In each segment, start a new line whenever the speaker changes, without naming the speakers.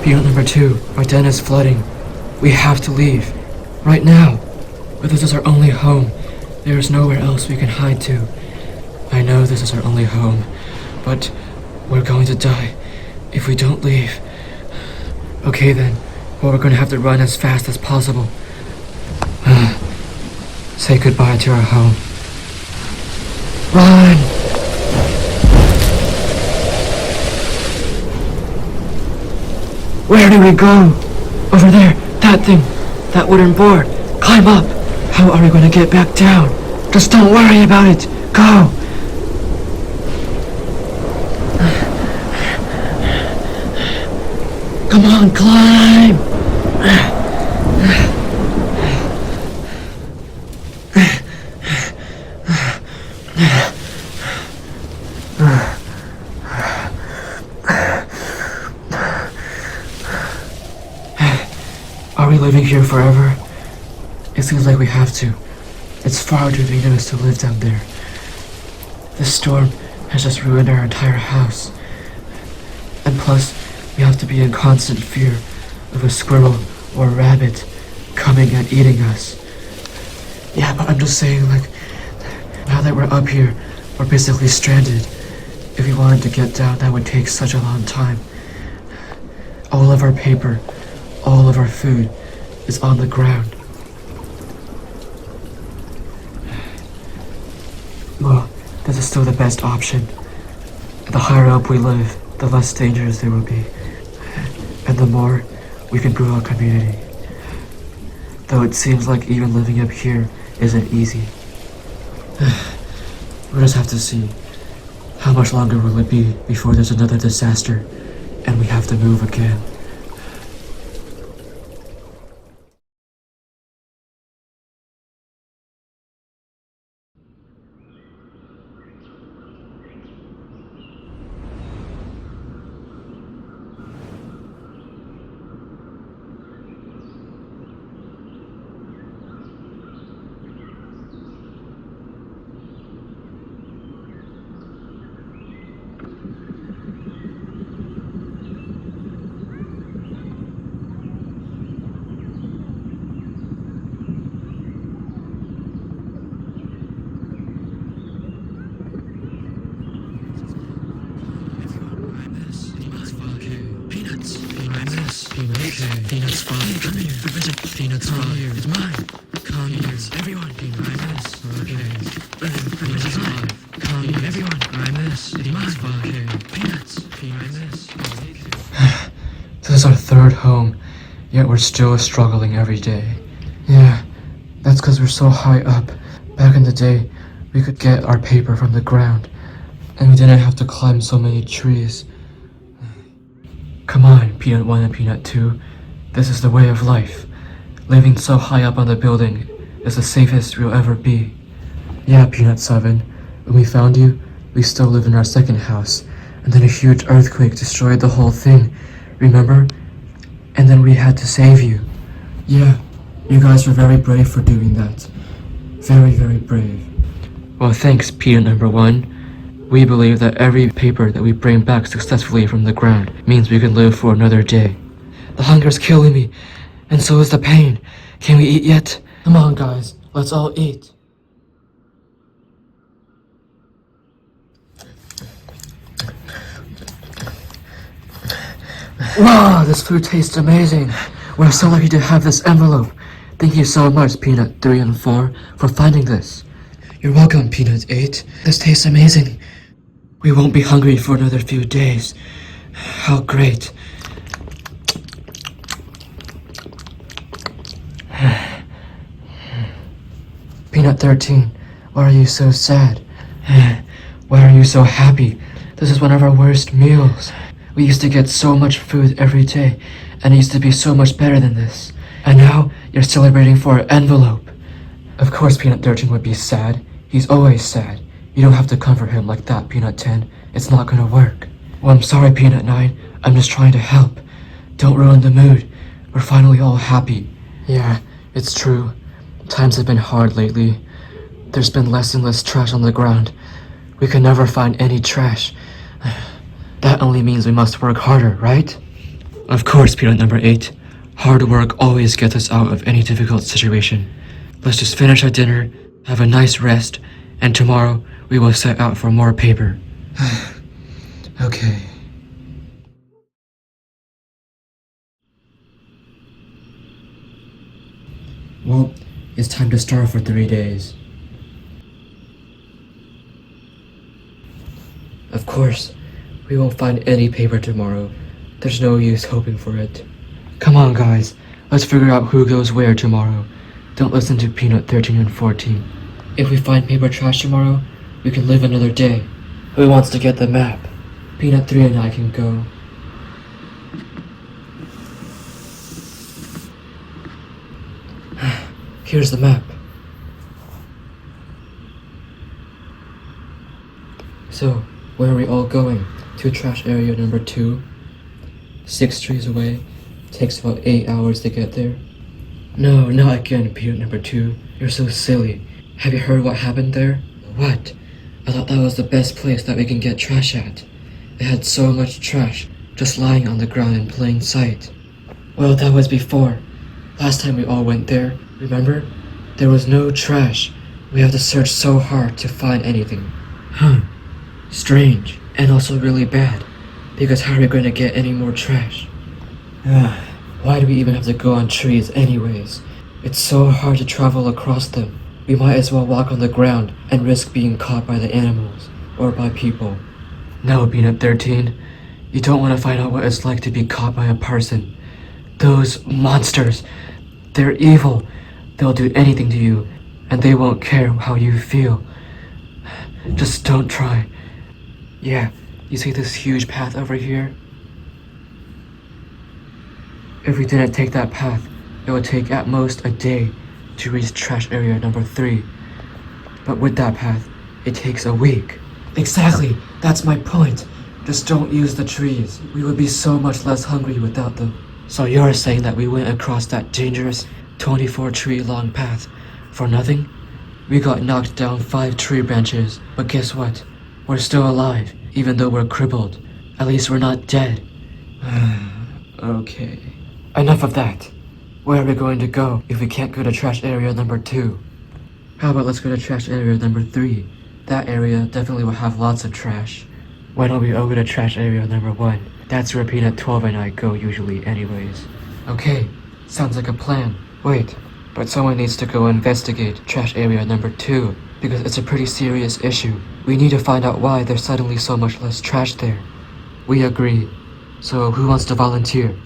Peanut number 2, our den is flooding. We have to leave. Right now. But this is our only home. There is nowhere else we can hide to. I know this is our only home, but we're going to die if we don't leave. Okay then, well, we're going to have to run as fast as possible. Say goodbye to our home. Run! Where do we go? Over there, that thing, that wooden board. Climb up. How are we going to get back down? Just don't worry about it. Go! Come on, climb! Are we living here forever? It seems like we have to. It's far too dangerous to live down there. This storm has just ruined our entire house. And plus, we have to be in constant fear of a squirrel or a rabbit coming and eating us. Yeah, but I'm just saying, like, now that we're up here, we're basically stranded. If we wanted to get down, that would take such a long time. All of our paper, all of our food is on the ground. Well, this is still the best option. The higher up we live, the less dangerous there will be. And the more we can grow our community. Though it seems like even living up here isn't easy. We'll just have to see. How much longer will it be before there's another disaster and we have to move again? Peanuts fun. Come here. Peanuts fun. It's mine. Come here. Everyone. Peanuts. Okay. Peanuts fun. Come here. Everyone. I miss. Peanuts fun. Peanuts. Peanuts. This is our third home, yet we're still struggling every day. Yeah, that's because we're so high up. Back in the day, we could get our paper from the ground, and we didn't have to climb so many trees. Come on, Peanut 1 and Peanut 2. This is the way of life. Living so high up on the building is the safest we'll ever be. Yeah, Peanut 7. When we found you, we still lived in our second house, and then a huge earthquake destroyed the whole thing. Remember? And then we had to save you. Yeah, you guys were very brave for doing that. Very, very brave. Well, thanks, Peanut number 1. We believe that every paper that we bring back successfully from the ground means we can live for another day. The hunger's killing me, and so is the pain. Can we eat yet? Come on, guys, let's all eat. Wow, this food tastes amazing. We're so lucky to have this envelope. Thank you so much, Peanut 3 and 4, for finding this. You're welcome, Peanut 8. This tastes amazing. We won't be hungry for another few days. How great. Peanut 13, why are you so sad? Why are you so happy? This is one of our worst meals. We used to get so much food every day, and it used to be so much better than this. And now, you're celebrating for an envelope. Of course Peanut 13 would be sad. He's always sad. You don't have to comfort him like that, Peanut 10. It's not gonna work. Well, I'm sorry, Peanut 9. I'm just trying to help. Don't ruin the mood. We're finally all happy. Yeah, it's true. Times have been hard lately. There's been less and less trash on the ground. We can never find any trash. That only means we must work harder, right? Of course, peanut number 8. Hard work always gets us out of any difficult situation. Let's just finish our dinner, have a nice rest, and tomorrow we will set out for more paper.
Okay.
Well, it's time to starve for 3 days. Of course, we won't find any paper tomorrow. There's no use hoping for it. Come on, guys. Let's figure out who goes where tomorrow. Don't listen to Peanut 13 and 14. If we find paper trash tomorrow, we can live another day. Who wants to get the map? Peanut 3 and I can go. Here's the map. So, where are we all going? To trash area number 2. 6 trees away. Takes about 8 hours to get there. No, not again, Peanut number 2. You're so silly. Have you heard what happened there? What? I thought that was the best place that we can get trash at. They had so much trash, just lying on the ground in plain sight. Well, that was before. Last time we all went there, remember? There was no trash. We have to search so hard to find anything. Huh. Strange. And also really bad. Because how are we going to get any more trash? Why do we even have to go on trees anyways? It's so hard to travel across them. We might as well walk on the ground and risk being caught by the animals. Or by people. No, Peanut 13. You don't want to find out what it's like to be caught by a person. Those monsters. They're evil. They'll do anything to you. And they won't care how you feel. Just don't try. Yeah, you see this huge path over here? If we didn't take that path, it would take at most a day to reach trash area number 3. But with that path, it takes a week. Exactly, that's my point. Just don't use the trees. We would be so much less hungry without them. So you're saying that we went across that dangerous 24-tree long path for nothing? We got knocked down 5 tree branches, but guess what? We're still alive, even though we're crippled. At least we're not dead. Okay. Enough of that. Where are we going to go if we can't go to trash area number 2? How about let's go to trash area number 3? That area definitely will have lots of trash. Why don't we all go to trash area number 1? That's where Peanut 12 and I go usually anyways. Okay, sounds like a plan. Wait, but someone needs to go investigate trash area number 2 because it's a pretty serious issue. We need to find out why there's suddenly so much less trash there. We agree. So who wants to volunteer?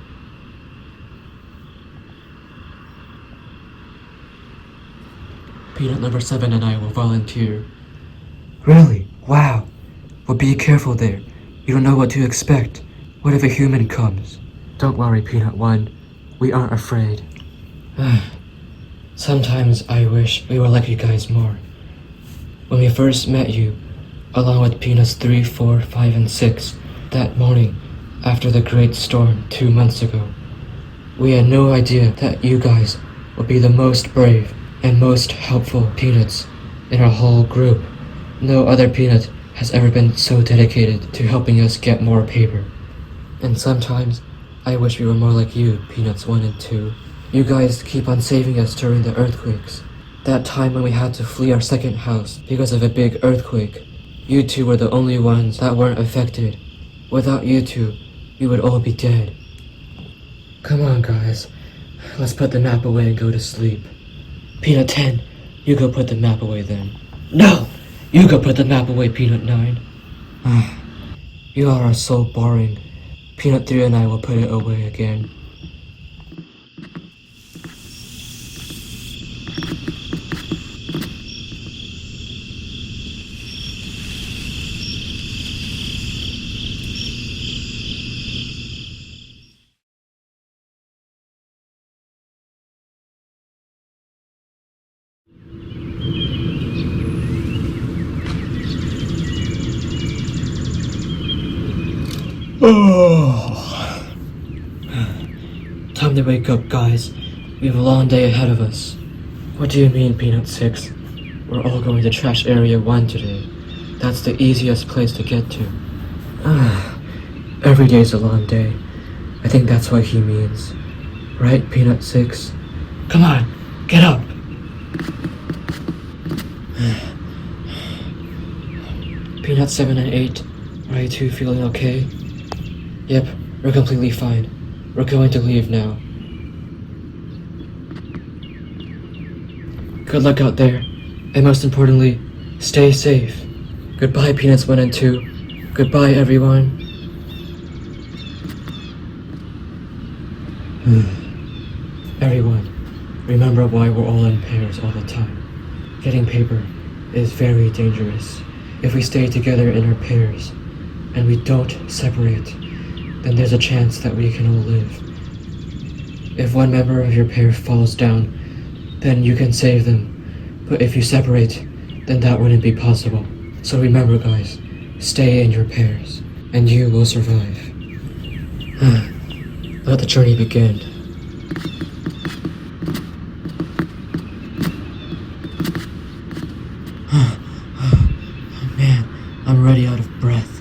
Peanut number 7 and I will volunteer. Really? Wow. Well, be careful there. You don't know what to expect. What if a human comes? Don't worry, Peanut 1. We aren't afraid. Sometimes I wish we were like you guys more. When we first met you, along with Peanuts 3, 4, 5, and 6, that morning after the great storm 2 months ago, we had no idea that you guys would be the most brave and most helpful Peanuts in our whole group. No other Peanut has ever been so dedicated to helping us get more paper. And sometimes, I wish we were more like you, Peanuts 1 and 2. You guys keep on saving us during the earthquakes. That time when we had to flee our second house because of a big earthquake. You two were the only ones that weren't affected. Without you two, we would all be dead. Come on, guys. Let's put the map away and go to sleep. Peanut 10, you go put the map away then. No! You go put the map away, Peanut 9. You all are so boring. Peanut 3 and I will put it away again. Time to wake up, guys. We have a long day ahead of us. What do you mean, Peanut 6? We're all going to trash area 1 today. That's the easiest place to get to. Every day's a long day.
I think that's what he means. Right, Peanut 6?
Come on, get up.
Peanut 7 and 8, are you two feeling okay? Yep, we're completely fine. We're going to leave now. Good luck out there, and most importantly, stay safe. Goodbye, Peanuts 1 and 2. Goodbye, everyone. Everyone, remember why we're all in pairs all the time. Getting paper is very dangerous. If we stay together in our pairs, and we don't separate, then there's a chance that we can all live. If one member of your pair falls down, then you can save them. But if you separate, then that wouldn't be possible. So remember, guys, stay in your pairs, and you will survive. Let the journey begin. Man, I'm already out of breath.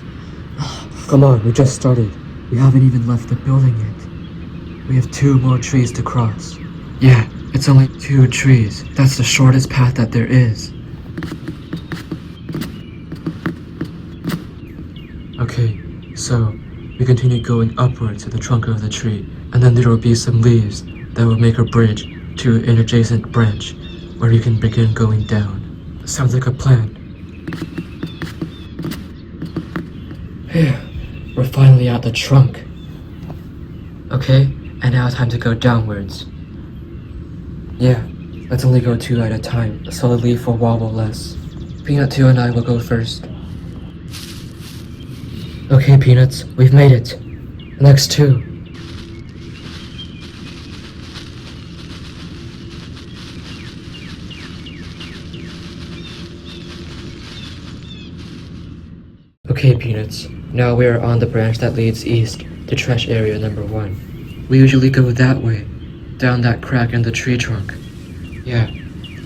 Come on, we just started. We haven't even left the building yet. We have 2 more trees to cross. Yeah, it's only 2 trees. That's the shortest path that there is. Okay, so we continue going upward to the trunk of the tree, and then there will be some leaves that will make a bridge to an adjacent branch where you can begin going down. Sounds like a plan. We're finally at the trunk. Okay, and now it's time to go downwards. Yeah, let's only go 2 at a time, so the leaf will wobble less. Peanut 2 and I will go first. Okay, Peanuts, we've made it. Next 2. Okay, Peanuts, now we are on the branch that leads east to trash area number 1. We usually go that way, down that crack in the tree trunk. Yeah,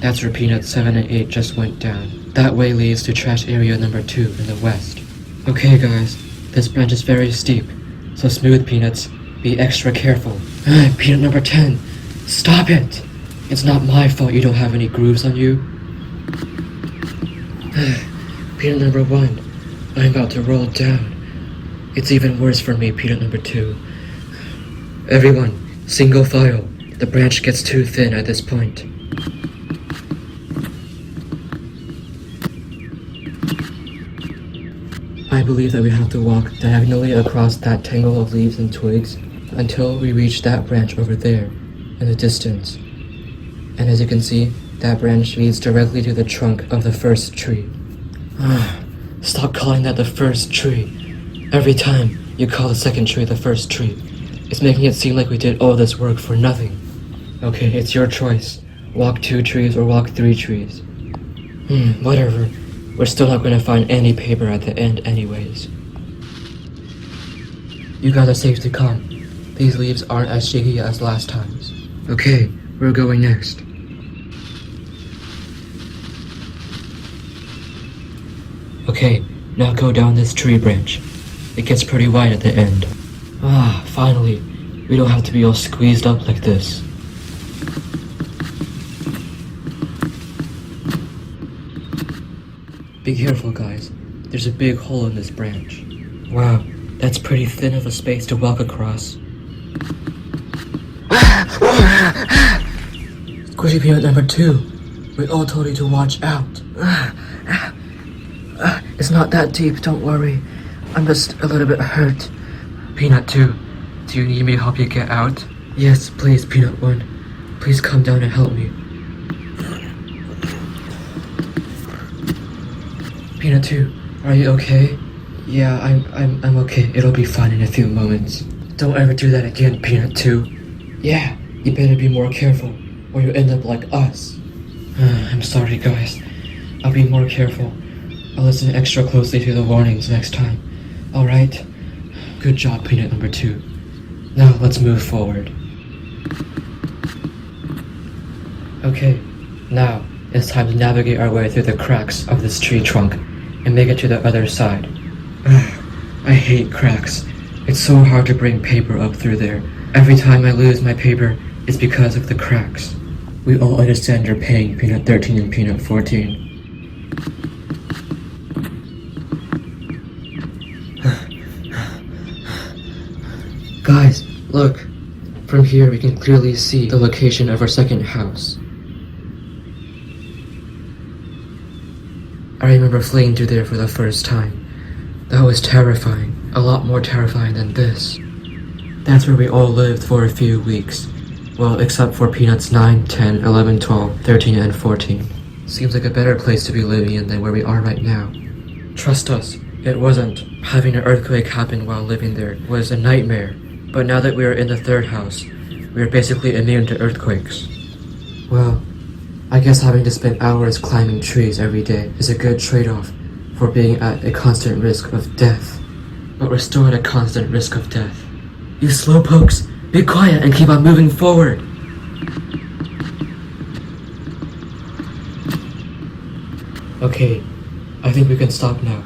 that's where Peanuts 7 and 8 just went down. That way leads to trash area number 2 in the west. Okay, guys, this branch is very steep, so smooth, Peanuts. Be extra careful. Peanut number 10, stop it! It's not my fault you don't have any grooves on you. Peanut number 1, I'm about to roll down. It's even worse for me, Peanut number 2. Everyone, single file. The branch gets too thin at this point. I believe that we have to walk diagonally across that tangle of leaves and twigs until we reach that branch over there in the distance. And as you can see, that branch leads directly to the trunk of the first tree. Stop calling that the first tree. Every time you call the second tree the first tree, it's making it seem like we did all this work for nothing. Okay, it's your choice. Walk 2 trees or walk 3 trees. Whatever. We're still not going to find any paper at the end anyways. You guys are safe to come. These leaves aren't as shaky as last time's. Okay, we're going next. Okay, now go down this tree branch. It gets pretty wide at the end. Finally. We don't have to be all squeezed up like this. Be careful, guys. There's a big hole in this branch. Wow, that's pretty thin of a space to walk across. Squishy Peanut number 2. We all told you to watch out. It's not that deep, don't worry. I'm just a little bit hurt. Peanut 2, do you need me to help you get out? Yes, please, Peanut 1. Please come down and help me. Peanut 2, are you okay? Yeah, I'm okay. It'll be fine in a few moments. Don't ever do that again, Peanut 2. Yeah, you better be more careful, or you'll end up like us. I'm sorry, guys. I'll be more careful. I'll listen extra closely to the warnings next time. Alright? Good job, Peanut number 2. Now let's move forward. Okay, now it's time to navigate our way through the cracks of this tree trunk and make it to the other side. I hate cracks. It's so hard to bring paper up through there. Every time I lose my paper, it's because of the cracks. We all understand your pain, Peanut 13 and Peanut 14. Guys, look. From here we can clearly see the location of our second house. I remember fleeing through there for the first time. That was terrifying. A lot more terrifying than this. That's where we all lived for a few weeks. Well, except for Peanuts 9, 10, 11, 12, 13, and 14. Seems like a better place to be living in than where we are right now. Trust us, it wasn't. Having an earthquake happen while living there was a nightmare. But now that we are in the third house, we are basically immune to earthquakes. Well, I guess having to spend hours climbing trees every day is a good trade-off for being at a constant risk of death. But we're still at a constant risk of death. You slowpokes, be quiet and keep on moving forward. Okay, I think we can stop now.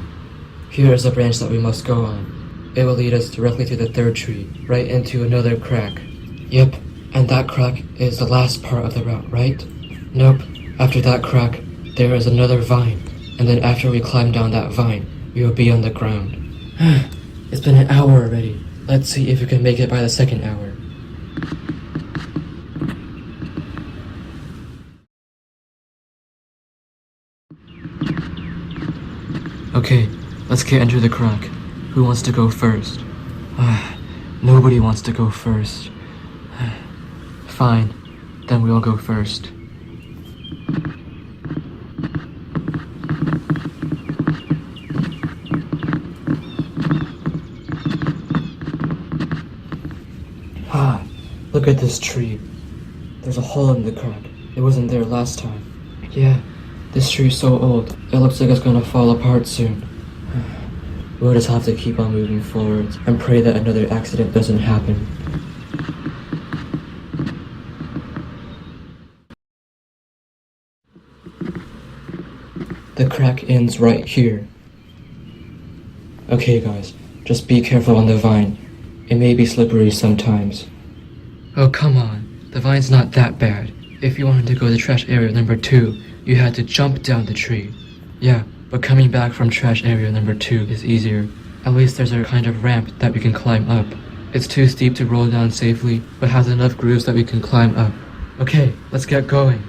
Here is the branch that we must go on. It will lead us directly to the third tree, right into another crack. Yep, and that crack is the last part of the route, right? Nope, after that crack, there is another vine, and then after we climb down that vine, we will be on the ground. It's been an hour already. Let's see if we can make it by the second hour. Okay, let's get into the crack. Who wants to go first? Nobody wants to go first. Fine, then we'll go first. Look at this tree. There's a hole in the crack. It wasn't there last time. Yeah, this tree's so old, it looks like it's gonna fall apart soon. We'll just have to keep on moving forward and pray that another accident doesn't happen. The crack ends right here. Okay guys, just be careful on the vine. It may be slippery sometimes. Oh come on, the vine's not that bad. If you wanted to go to trash area number 2, you had to jump down the tree. Yeah, but coming back from trash area number 2 is easier. At least there's a kind of ramp that we can climb up. It's too steep to roll down safely, but has enough grooves that we can climb up. Okay, let's get going.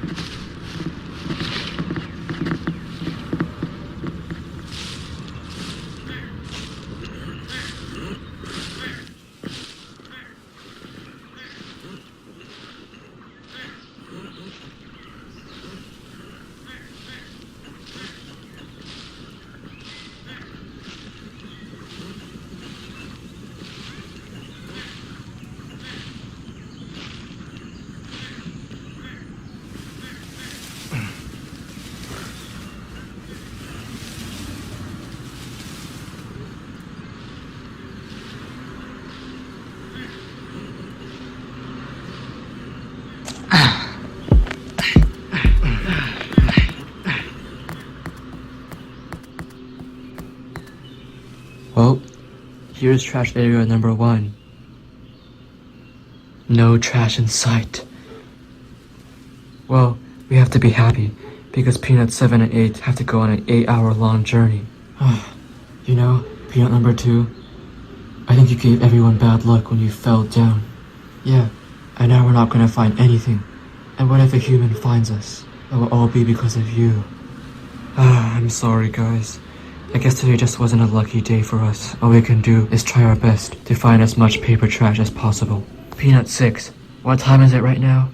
Well, here's trash area number 1. No trash in sight. Well, we have to be happy, because Peanut 7 and 8 have to go on an 8-hour-long journey. You know, Peanut number 2, I think you gave everyone bad luck when you fell down. Yeah, and now we're not gonna find anything. And what if a human finds us? It will all be because of you. I'm sorry guys. I guess today just wasn't a lucky day for us. All we can do is try our best to find as much paper trash as possible. Peanut 6, what time is it right now?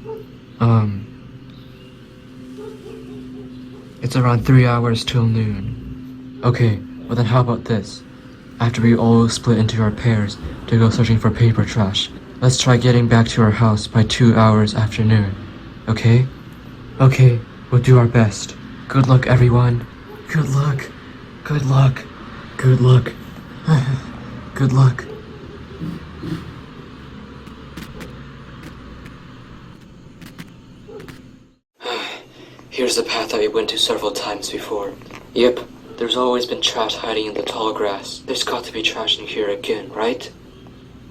It's around 3 hours till noon. Okay, well then how about this? After we all split into our pairs to go searching for paper trash, let's try getting back to our house by 2 hours after noon. Okay? Okay, we'll do our best. Good luck everyone. Good luck. Good luck. Good luck. Good luck. Here's the path that we went to several times before. Yep, there's always been trash hiding in the tall grass. There's got to be trash in here again, right?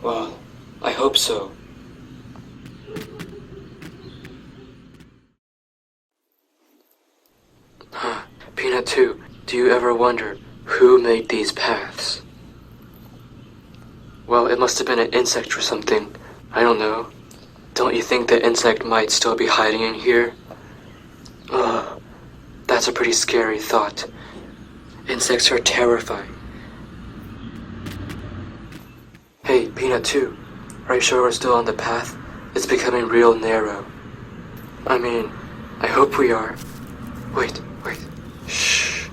Well, I hope so. Peanut 2, do you ever wonder who made these paths? Well, it must have been an insect or something. I don't know. Don't you think the insect might still be hiding in here? Ugh, that's a pretty scary thought. Insects are terrifying. Hey, Peanut 2, are you sure we're still on the path? It's becoming real narrow. I mean, I hope we are. Wait. Shh.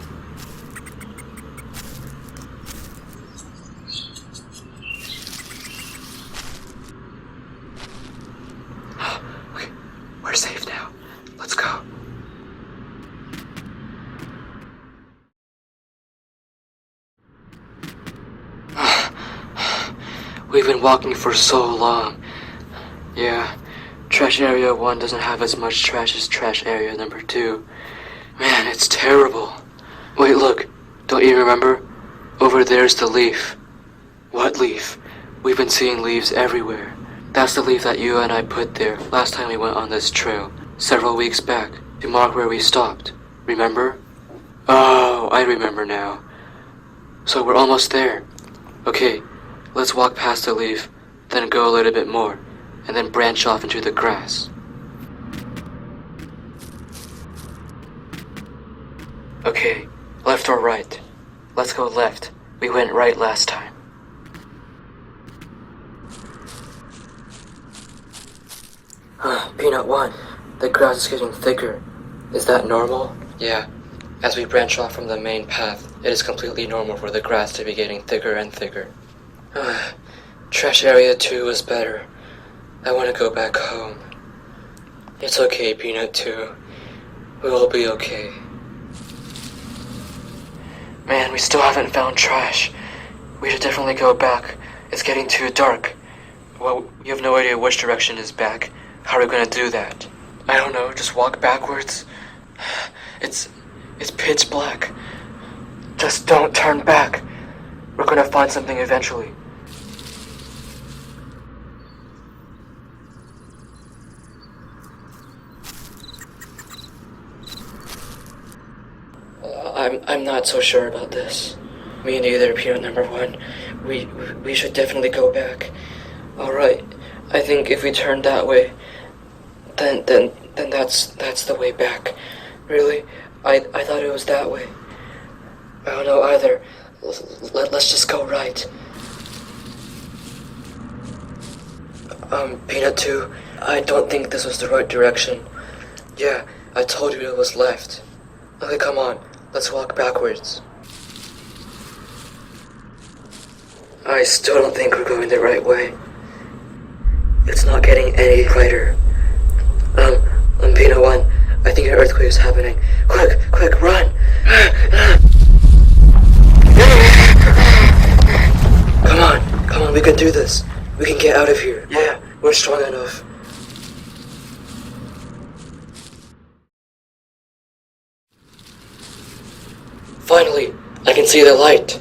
Okay, we're safe now. Let's go. We've been walking for so long. Yeah, trash area 1 doesn't have as much trash as trash area number 2. Man, it's terrible. Wait, look. Don't you remember? Over there's the leaf. What leaf? We've been seeing leaves everywhere. That's the leaf that you and I put there last time we went on this trail, several weeks back, to mark where we stopped. Remember? Oh, I remember now. So we're almost there. Okay, let's walk past the leaf, then go a little bit more, and then branch off into the grass. Okay, left or right? Let's go left. We went right last time. Peanut 1, the grass is getting thicker. Is that normal? Yeah. As we branch off from the main path, it is completely normal for the grass to be getting thicker and thicker. Trash area 2 was better. I want to go back home. It's okay, Peanut 2. We will be okay. Man, we still haven't found trash. We should definitely go back. It's getting too dark. Well, we have no idea which direction is back. How are we gonna do that? I don't know, just walk backwards? It's pitch black. Just don't turn back. We're gonna find something eventually. I'm not so sure about this. Me neither, Peanut number 1. We should definitely go back. Alright, I think if we turn that way, then that's the way back. Really? I thought it was that way. I don't know either. Let's just go right. Peanut 2, I don't think this was the right direction. Yeah, I told you it was left. Okay, come on. Let's walk backwards. I still don't think we're going the right way. It's not getting any brighter. Peanut 1, I think an earthquake is happening. Quick, run! Come on, we can do this. We can get out of here. Yeah, we're strong enough. Finally, I can see the light.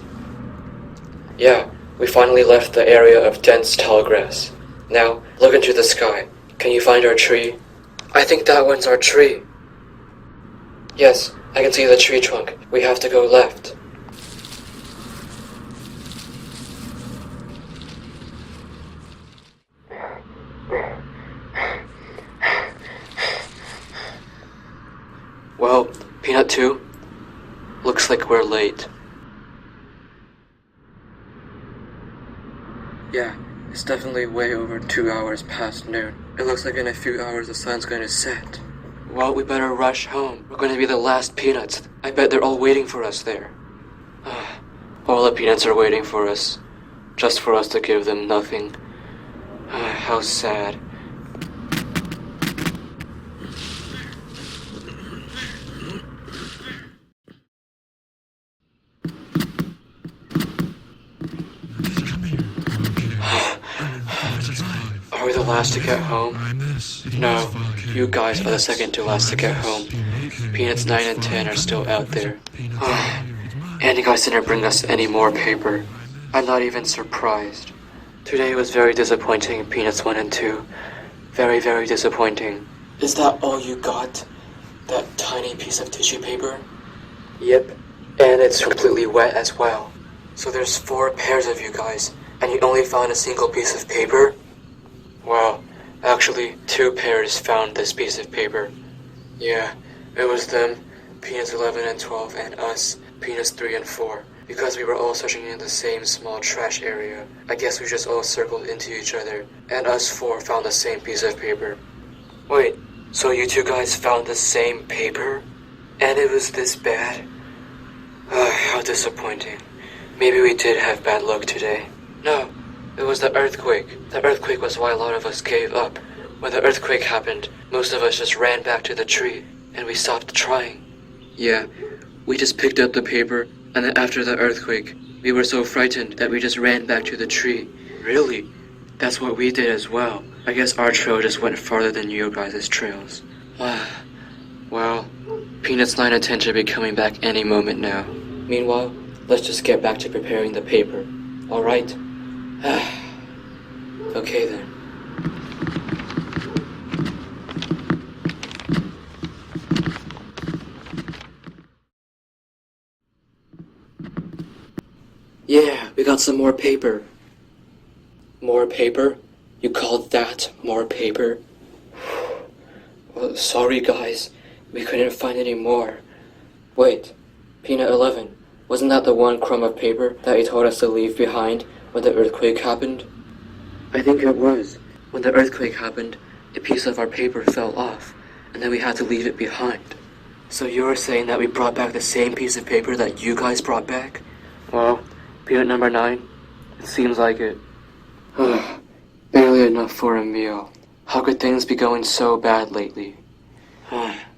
Yeah, we finally left the area of dense tall grass. Now, look into the sky. Can you find our tree? I think that one's our tree. Yes, I can see the tree trunk. We have to go left. Well, Peanut 2, looks like we're late. Yeah, it's definitely way over 2 hours past noon. It looks like in a few hours the sun's going to set. Well, we better rush home. We're going to be the last peanuts. I bet they're all waiting for us there. All the peanuts are waiting for us, just for us to give them nothing. How sad. Are we the last to get home? No, you guys are the second to last to get home. Peanuts 9 and 10 are still out there. And you guys didn't bring us any more paper. I'm not even surprised. Today was very disappointing, Peanuts 1 and 2. Very, very disappointing. Is that all you got? That tiny piece of tissue paper? Yep, and it's completely wet as well. So there's 4 pairs of you guys, and you only found a single piece of paper? Well, actually, 2 pairs found this piece of paper. Yeah, it was them, Peanuts 11 and 12, and us, Peanuts 3 and 4. Because we were all searching in the same small trash area, I guess we just all circled into each other, and us 4 found the same piece of paper. Wait, so you 2 guys found the same paper? And it was this bad? How disappointing. Maybe we did have bad luck today. No, it was the earthquake. The earthquake was why a lot of us gave up. When the earthquake happened, most of us just ran back to the tree, and we stopped trying. Yeah, we just picked up the paper, and then after the earthquake, we were so frightened that we just ran back to the tree. Really? That's what we did as well. I guess our trail just went farther than you guys' trails. Well, Peanuts 9 and 10 should be coming back any moment now. Meanwhile, let's just get back to preparing the paper. Alright? Okay then. Yeah, we got some more paper. More paper? You called that more paper? Well, sorry guys, we couldn't find any more. Wait, Peanut 11, wasn't that the one crumb of paper that you told us to leave behind when the earthquake happened? I think it was. When the earthquake happened, a piece of our paper fell off, and then we had to leave it behind. So you're saying that we brought back the same piece of paper that you guys brought back? Well, Peanut number 9, it seems like it. Barely enough for a meal. How could things be going so bad lately?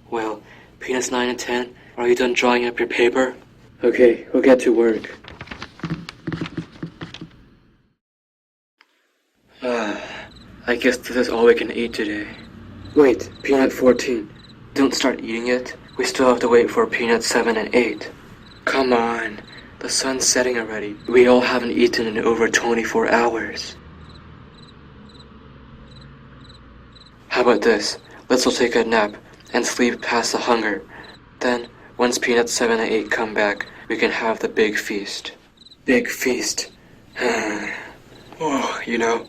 Well, Peanuts 9 and 10, are you done drawing up your paper? Okay, we'll get to work. I guess this is all we can eat today. Wait, Peanut 14, don't start eating it. We still have to wait for Peanut 7 and 8. Come on, the sun's setting already. We all haven't eaten in over 24 hours. How about this? Let's all take a nap and sleep past the hunger. Then, once Peanuts 7 and 8 come back, we can have the big feast. Big feast. Oh, you know,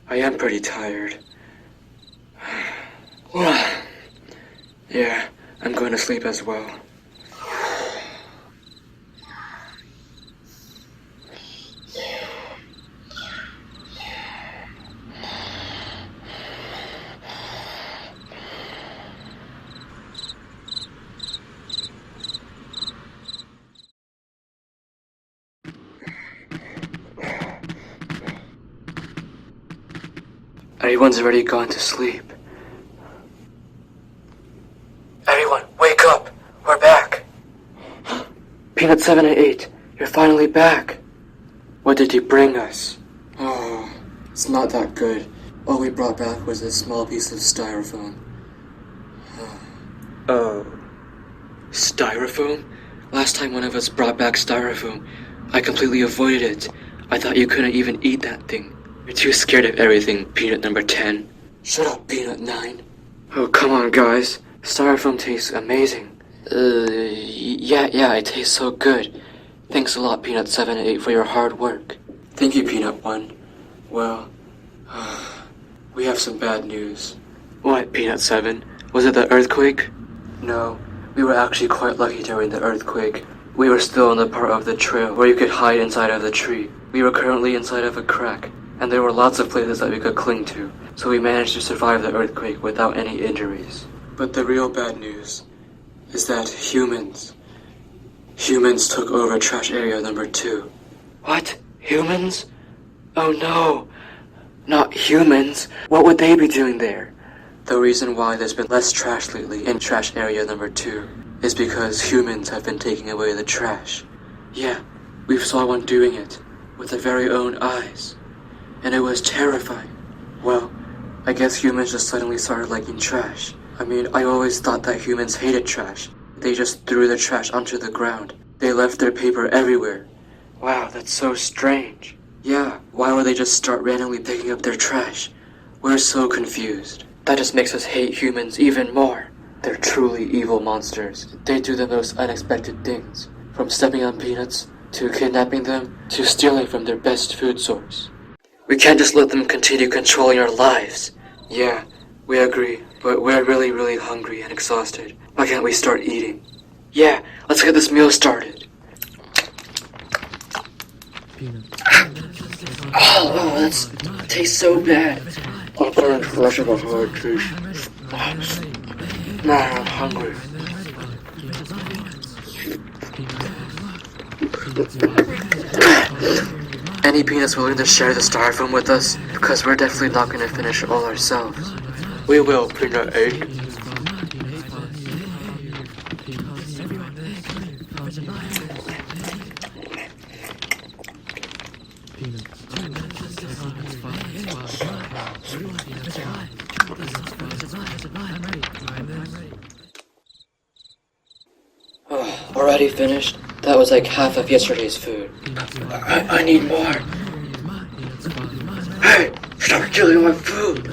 I am pretty tired. Yeah, I'm going to sleep as well. Everyone's already gone to sleep. Everyone, wake up! We're back! Peanut 7 and 8, you're finally back! What did you bring us? Oh, it's not that good. All we brought back was a small piece of styrofoam. Oh. Styrofoam? Last time one of us brought back styrofoam, I completely avoided it. I thought you couldn't even eat that thing. You're too scared of everything, Peanut number 10. Shut up, Peanut 9. Oh, come on, guys. Styrofoam tastes amazing. Yeah, it tastes so good. Thanks a lot, Peanut 7 and 8, for your hard work. Thank you, Peanut 1. Well, we have some bad news. What, Peanut 7? Was it the earthquake? No, we were actually quite lucky during the earthquake. We were still on the part of the trail where you could hide inside of the tree. We were currently inside of a crack, and there were lots of places that we could cling to, so we managed to survive the earthquake without any injuries. But the real bad news is that humans took over trash area number 2. What? Humans? Oh no! Not humans! What would they be doing there? The reason why there's been less trash lately in trash area number 2 is because humans have been taking away the trash. Yeah, we saw one doing it with their very own eyes, and it was terrifying. Well, I guess humans just suddenly started liking trash. I mean, I always thought that humans hated trash. They just threw their trash onto the ground. They left their paper everywhere. Wow, that's so strange. Yeah, why would they just start randomly picking up their trash? We're so confused. That just makes us hate humans even more. They're truly evil monsters. They do the most unexpected things, from stepping on peanuts, to kidnapping them, to stealing from their best food source. We can't just let them continue controlling our lives. Yeah, we agree, but we're really hungry and exhausted. Why can't we start eating? Yeah, let's get this meal started. Oh, that tastes so bad. I'm going to rush of a hard taste. Man, I'm hungry. Any peanuts willing to share the styrofoam with us? Because we're definitely not going to finish it all ourselves. We will, Peanut 8. Oh, already finished? That was like half of yesterday's food. I need more. Hey, stop killing my food.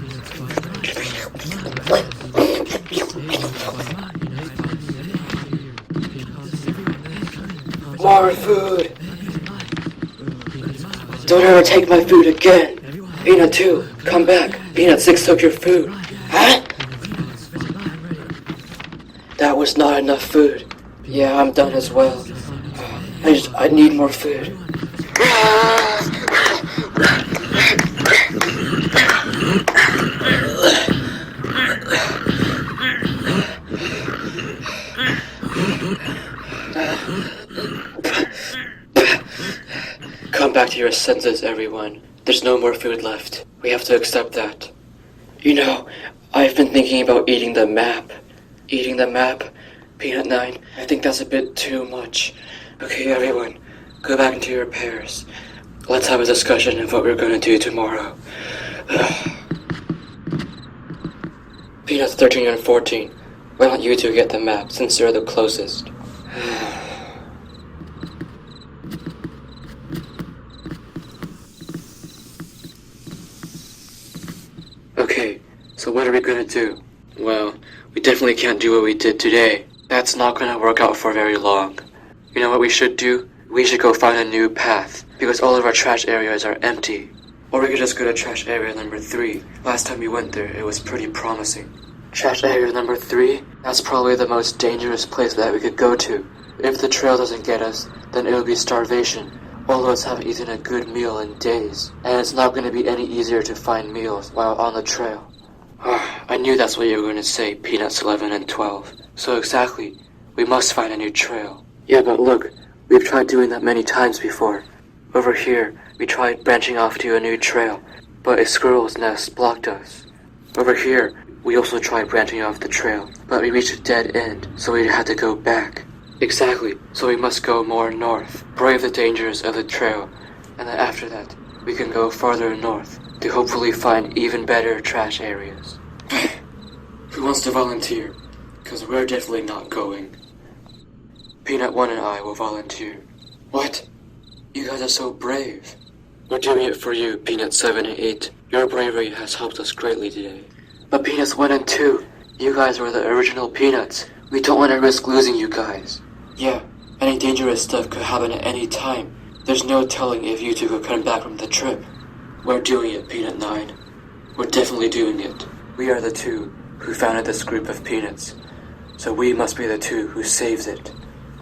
More food. Don't ever take my food again. Peanut 2, come back. Peanut 6 took your food. Huh? That was not enough food. Yeah, I'm done as well. I need more food. Come back to your senses, everyone. There's no more food left. We have to accept that. You know, I've been thinking about eating the map. Eating the map? Peanut 9, I think that's a bit too much. Okay, everyone, go back into your pairs. Let's have a discussion of what we're going to do tomorrow. Peanuts 13 and 14, why don't you two get the map since you're the closest? Okay, so what are we gonna do? Well, we definitely can't do what we did today. That's not gonna work out for very long. You know what we should do? We should go find a new path, because all of our trash areas are empty. Or we could just go to trash area number 3. Last time we went there, it was pretty promising. Trash area number 3? That's probably the most dangerous place that we could go to. If the trail doesn't get us, then it'll be starvation. All of us haven't eaten a good meal in days, and it's not going to be any easier to find meals while on the trail. I knew that's what you were going to say, Peanuts 11 and 12. So exactly, we must find a new trail. Yeah, but look, we've tried doing that many times before. Over here, we tried branching off to a new trail, but a squirrel's nest blocked us. Over here, we also tried branching off the trail, but we reached a dead end, so we had to go back. Exactly, so we must go more north, brave the dangers of the trail, and then after that, we can go farther north to hopefully find even better trash areas. Who wants to volunteer? Because we're definitely not going. Peanut 1 and I will volunteer. What? You guys are so brave. We're doing it for you, Peanut 7 and 8. Your bravery has helped us greatly today. But Peanuts 1 and 2, you guys were the original Peanuts. We don't want to risk losing you guys. Yeah, any dangerous stuff could happen at any time. There's no telling if you two could come back from the trip. We're doing it, Peanut 9. We're definitely doing it. We are the 2 who founded this group of Peanuts. So we must be the 2 who saves it.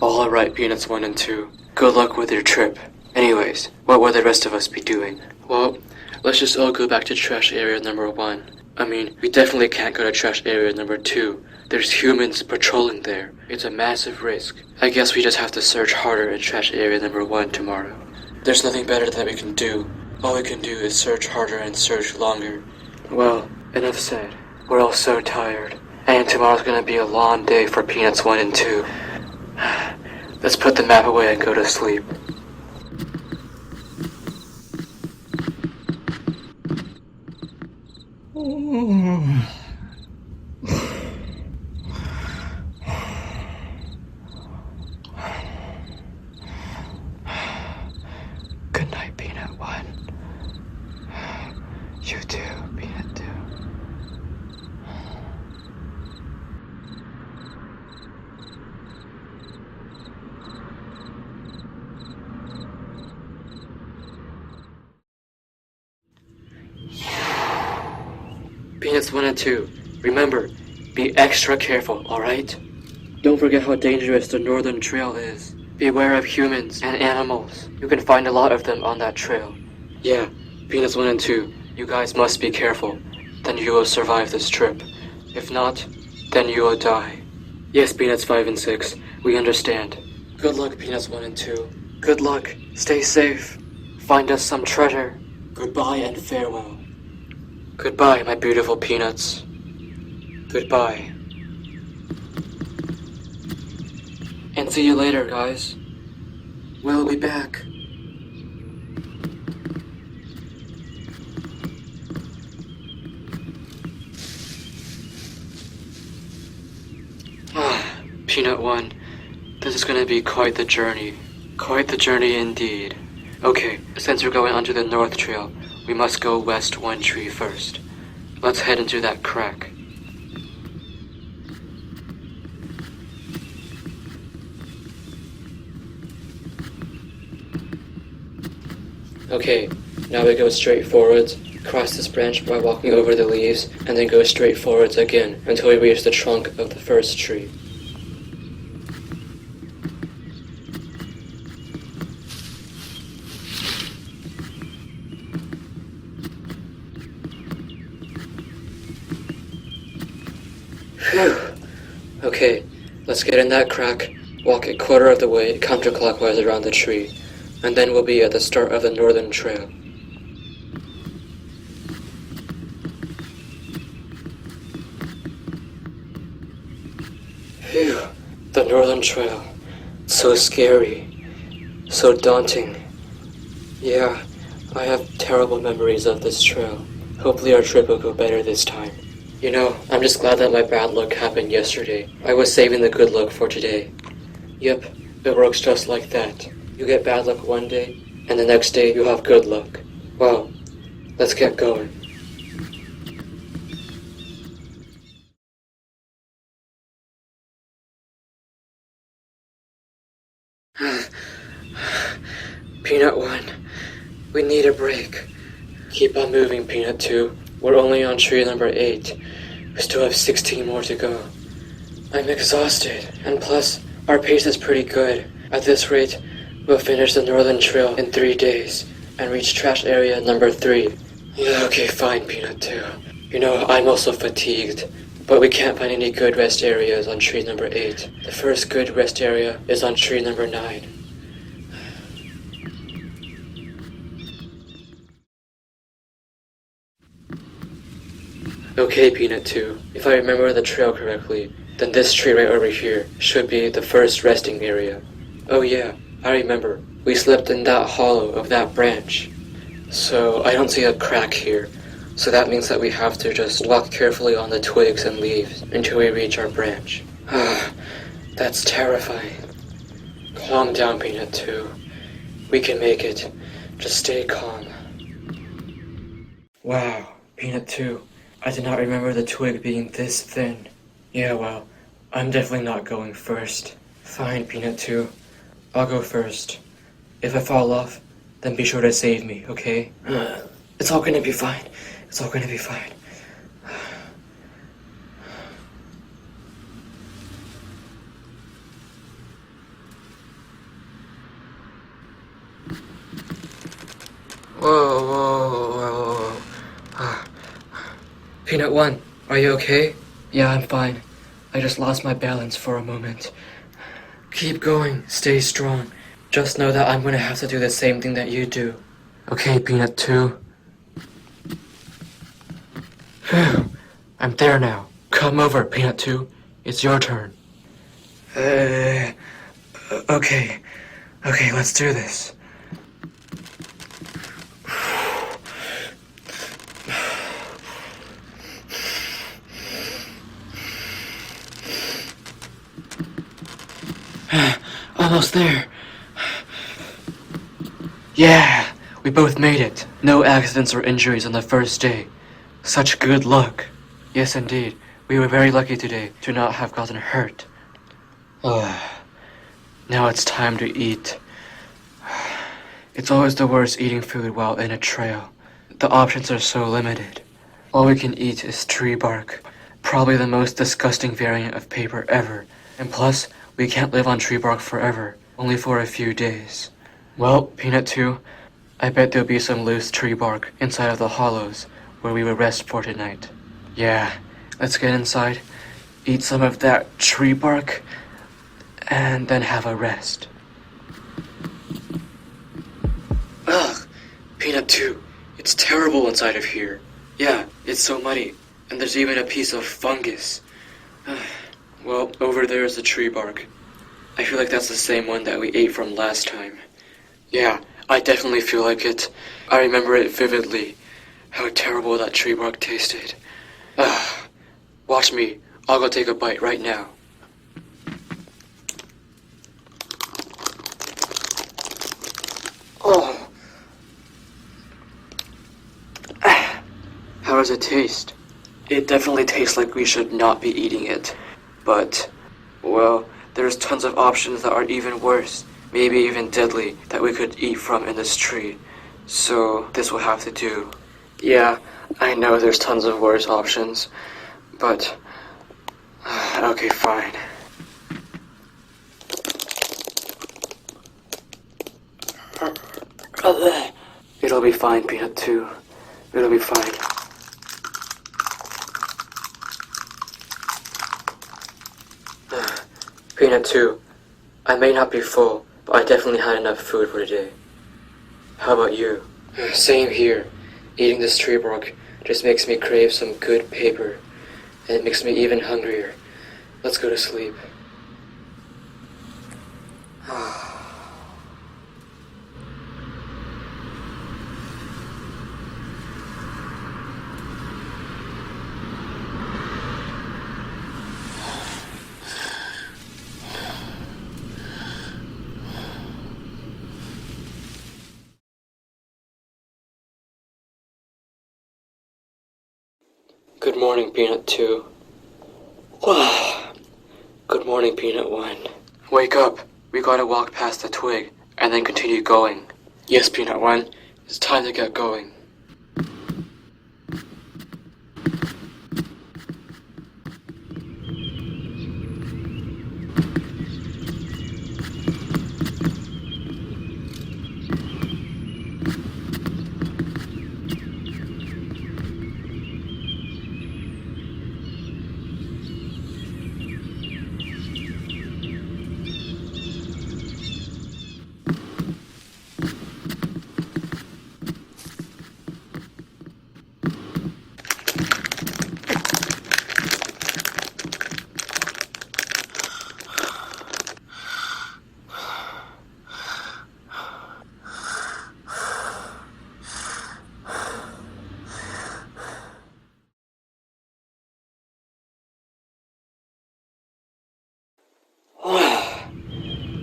Alright, Peanuts 1 and 2. Good luck with your trip. Anyways, what will the rest of us be doing? Well, let's just all go back to trash area number 1. I mean, we definitely can't go to trash area number 2. There's humans patrolling there. It's a massive risk. I guess we just have to search harder in trash area number 1 tomorrow. There's nothing better that we can do. All we can do is search harder and search longer. Well, enough said. We're all so tired. And tomorrow's gonna be a long day for Peanuts 1 and 2. Let's put the map away and go to sleep. Good night, Peanut 1. Peanuts 1 and 2, remember, be extra careful, alright? Don't forget how dangerous the Northern Trail is. Beware of humans and animals. You can find a lot of them on that trail. Yeah, Peanuts 1 and 2, you guys must be careful. Then you will survive this trip. If not, then you will die. Yes, Peanuts 5 and 6, we understand. Good luck, Peanuts 1 and 2. Good luck, stay safe. Find us some treasure. Goodbye and farewell. Goodbye, my beautiful peanuts. Goodbye. And see you later, guys. We'll be back. Peanut 1, this is gonna be quite the journey. Quite the journey indeed. Okay, since we're going onto the North Trail, we must go west 1 tree first. Let's head into that crack. Okay, now we go straight forwards, cross this branch by walking over the leaves, and then go straight forwards again until we reach the trunk of the first tree. Phew. Okay, let's get in that crack, walk a quarter of the way counterclockwise around the tree, and then we'll be at the start of the Northern Trail. Phew, the Northern Trail. So scary, so daunting. Yeah, I have terrible memories of this trail. Hopefully our trip will go better this time. You know, I'm just glad that my bad luck happened yesterday. I was saving the good luck for today. Yep, it works just like that. You get bad luck one day, and the next day you have good luck. Well, let's get going. Peanut 1, we need a break. Keep on moving, Peanut 2. We're only on tree number 8. We still have 16 more to go. I'm exhausted, and plus, our pace is pretty good. At this rate, we'll finish the Northern Trail in 3 days, and reach trash area number 3. Yeah, okay, fine, Peanut 2. You know, I'm also fatigued, but we can't find any good rest areas on tree number 8. The first good rest area is on tree number 9. Okay, Peanut 2, if I remember the trail correctly, then this tree right over here should be the first resting area. Oh yeah, I remember. We slipped in that hollow of that branch. So I don't see a crack here. So that means that we have to just walk carefully on the twigs and leaves until we reach our branch. That's terrifying. Calm down, Peanut 2. We can make it. Just stay calm. Wow, Peanut 2. I did not remember the twig being this thin. Yeah, well, I'm definitely not going first. Fine, Peanut 2. I'll go first. If I fall off, then be sure to save me, okay? It's all gonna be fine. It's all gonna be fine. Whoa. Peanut 1, are you okay? Yeah, I'm fine. I just lost my balance for a moment. Keep going, stay strong. Just know that I'm gonna have to do the same thing that you do. Okay, Peanut 2. Phew, I'm there now. Come over, Peanut 2. It's your turn. Okay, let's do this. Almost there. Yeah, we both made it. No accidents or injuries on the first day. Such good luck. Yes, indeed. We were very lucky today to not have gotten hurt. Now it's time to eat. It's always the worst eating food while in a trail. The options are so limited. All we can eat is tree bark. Probably the most disgusting variant of paper ever. And plus, we can't live on tree bark forever, only for a few days. Well, Peanut 2, I bet there'll be some loose tree bark inside of the hollows where we will rest for tonight. Yeah, let's get inside, eat some of that tree bark, and then have a rest. Ugh, Peanut 2, it's terrible inside of here. Yeah, it's so muddy, and there's even a piece of fungus. Well, over there is the tree bark. I feel like that's the same one that we ate from last time. Yeah, I definitely feel like it. I remember it vividly, how terrible that tree bark tasted. Watch me, I'll go take a bite right now. Oh. How does it taste? It definitely tastes like we should not be eating it. But, well, there's tons of options that are even worse, maybe even deadly, that we could eat from in this tree. So, this will have to do. Yeah, I know there's tons of worse options, but... okay, fine. It'll be fine, Peanut 2. It'll be fine. Peanut 2, I may not be full, but I definitely had enough food for today. How about you? Same here. Eating this tree bark just makes me crave some good paper, and it makes me even hungrier. Let's go to sleep. Good morning, Peanut 2. Good morning, Peanut 1. Wake up. We gotta walk past the twig, and then continue going. Yes, Peanut 1. It's time to get going.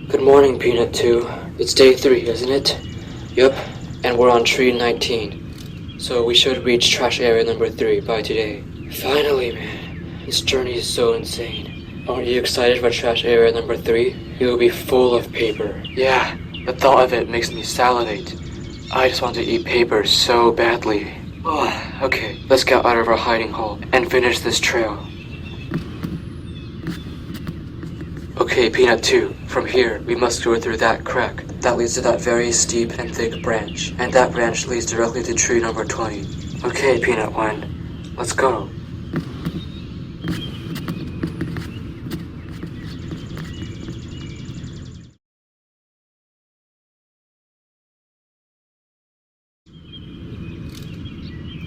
Good morning, Peanut 2. It's day 3, isn't it? Yup, and we're on tree 19. So we should reach trash area number 3 by today. Finally, man. This journey is so insane. Aren't you excited for trash area number 3? It will be full of paper. Yeah, the thought of it makes me salivate. I just want to eat paper so badly. Okay, let's get out of our hiding hole and finish this trail. Okay, Peanut 2, from here, we must go through that crack. That leads to that very steep and thick branch, and that branch leads directly to tree number 20. Okay, Peanut 1, let's go.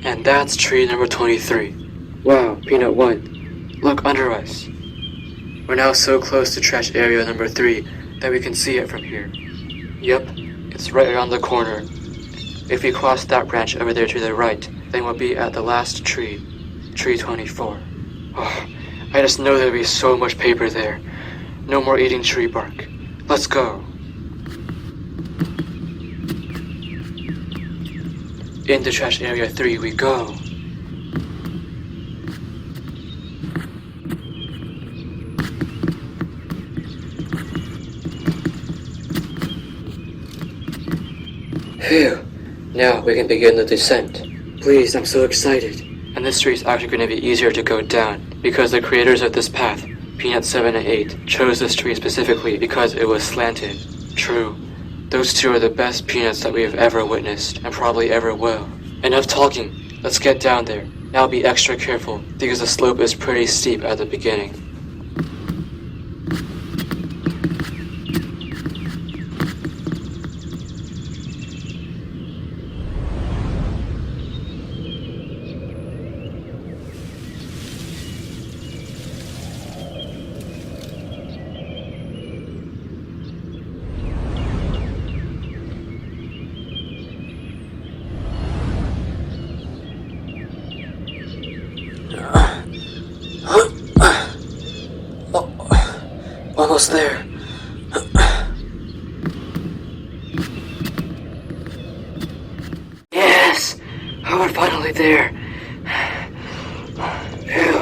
And that's tree number 23. Wow, Peanut 1, look under us. We're now so close to trash area number 3 that we can see it from here. Yep, it's right around the corner. If we cross that branch over there to the right, then we'll be at the last tree, tree 24. I just know there'll be so much paper there. No more eating tree bark. Let's go. Into trash area 3 we go. Phew, now we can begin the descent. Please, I'm so excited. And this tree is actually going to be easier to go down, because the creators of this path, Peanut 7 and 8, chose this tree specifically because it was slanted. True. Those two are the best peanuts that we have ever witnessed, and probably ever will. Enough talking. Let's get down there. Now be extra careful, because the slope is pretty steep at the beginning. Almost there. Yes! Oh, we're finally there. Phew.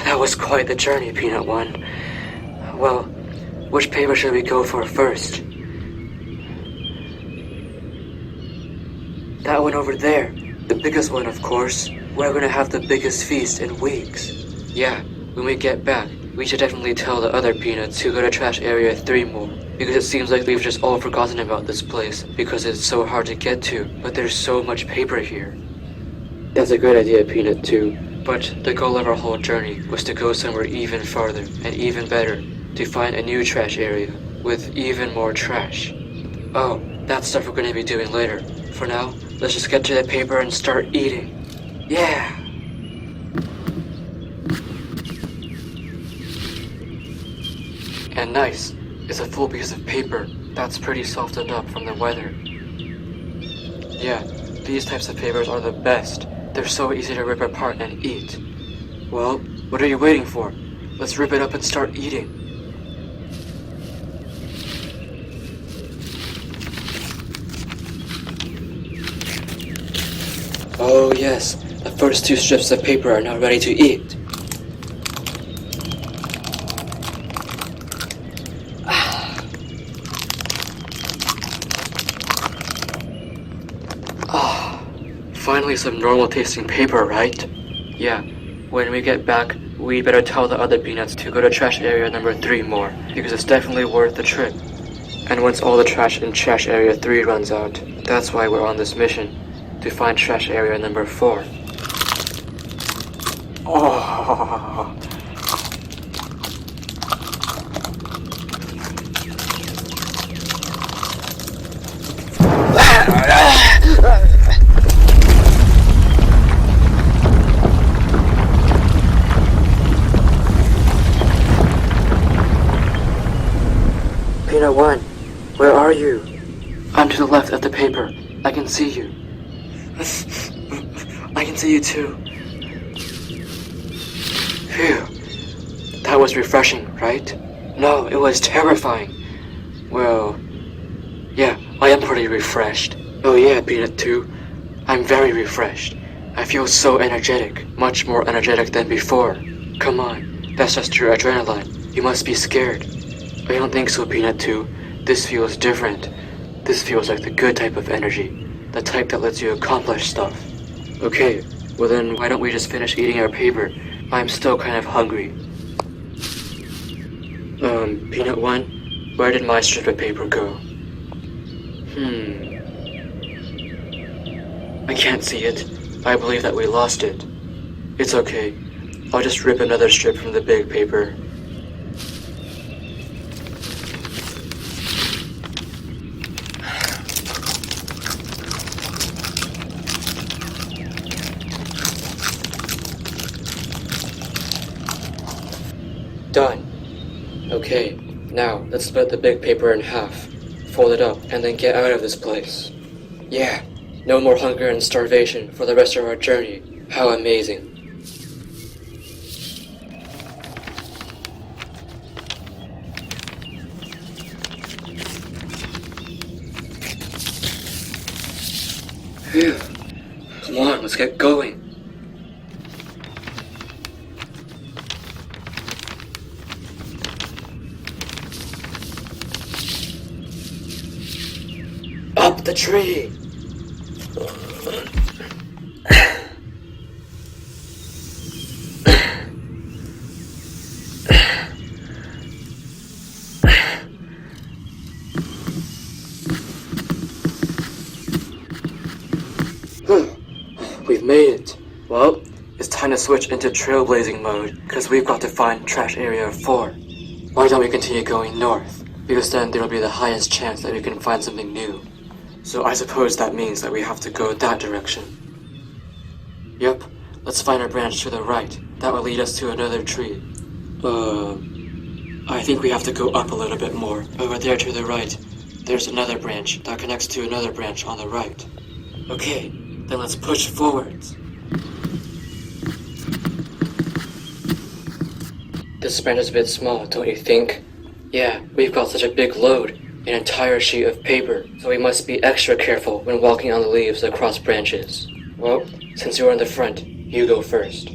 That was quite the journey, Peanut 1. Well, which paper should we go for first? That one over there. The biggest one, of course. We're gonna have the biggest feast in weeks. Yeah, when we get back, we should definitely tell the other peanuts who go to trash area 3 more, because it seems like we've just all forgotten about this place because it's so hard to get to, but there's so much paper here. That's a great idea, Peanut 2, but the goal of our whole journey was to go somewhere even farther and even better, to find a new trash area with even more trash. Oh, that's stuff we're going to be doing later. For now, let's just get to the paper and start eating. Yeah! And nice, it's a full piece of paper that's pretty softened up from the weather. Yeah, these types of papers are the best. They're so easy to rip apart and eat. Well, what are you waiting for? Let's rip it up and start eating. Oh yes, the first 2 strips of paper are now ready to eat. Finally some normal tasting paper, right? Yeah, when we get back, we better tell the other peanuts to go to trash area number 3 more, because it's definitely worth the trip. And once all the trash in trash area 3 runs out, that's why we're on this mission, to find trash area number 4. Oh. Peanut 1, where are you? I'm to the left of the paper. I can see you. I can see you too. Phew. That was refreshing, right? No, it was terrifying. Well, yeah, I am pretty refreshed. Oh yeah, Peanut 2. I'm very refreshed. I feel so energetic, much more energetic than before. Come on, that's just your adrenaline. You must be scared. I don't think so, Peanut 2. This feels different. This feels like the good type of energy. The type that lets you accomplish stuff. Okay, well then why don't we just finish eating our paper? I'm still kind of hungry. Peanut 1, where did my strip of paper go? I can't see it. I believe that we lost it. It's okay. I'll just rip another strip from the big paper. Done. Okay, now let's split the big paper in half, fold it up, and then get out of this place. Yeah, no more hunger and starvation for the rest of our journey. How amazing. Phew. Come on, let's get going. Up the tree! we've made it. Well, it's time to switch into trailblazing mode, because we've got to find trash area 4. Why don't we continue going north? Because then there will be the highest chance that we can find something new. So I suppose that means that we have to go that direction. Yep, let's find our branch to the right. That will lead us to another tree. I think we have to go up a little bit more. Over there to the right, there's another branch that connects to another branch on the right. Okay, then let's push forwards. This branch is a bit small, don't you think? Yeah, we've got such a big load, an entire sheet of paper, so we must be extra careful when walking on the leaves across branches. Well, since you're in the front, you go first.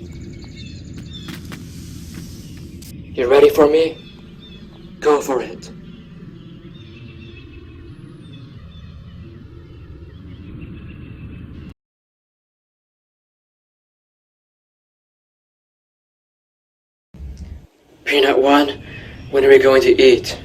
You ready for me? Go for it. Peanut 1, when are we going to eat?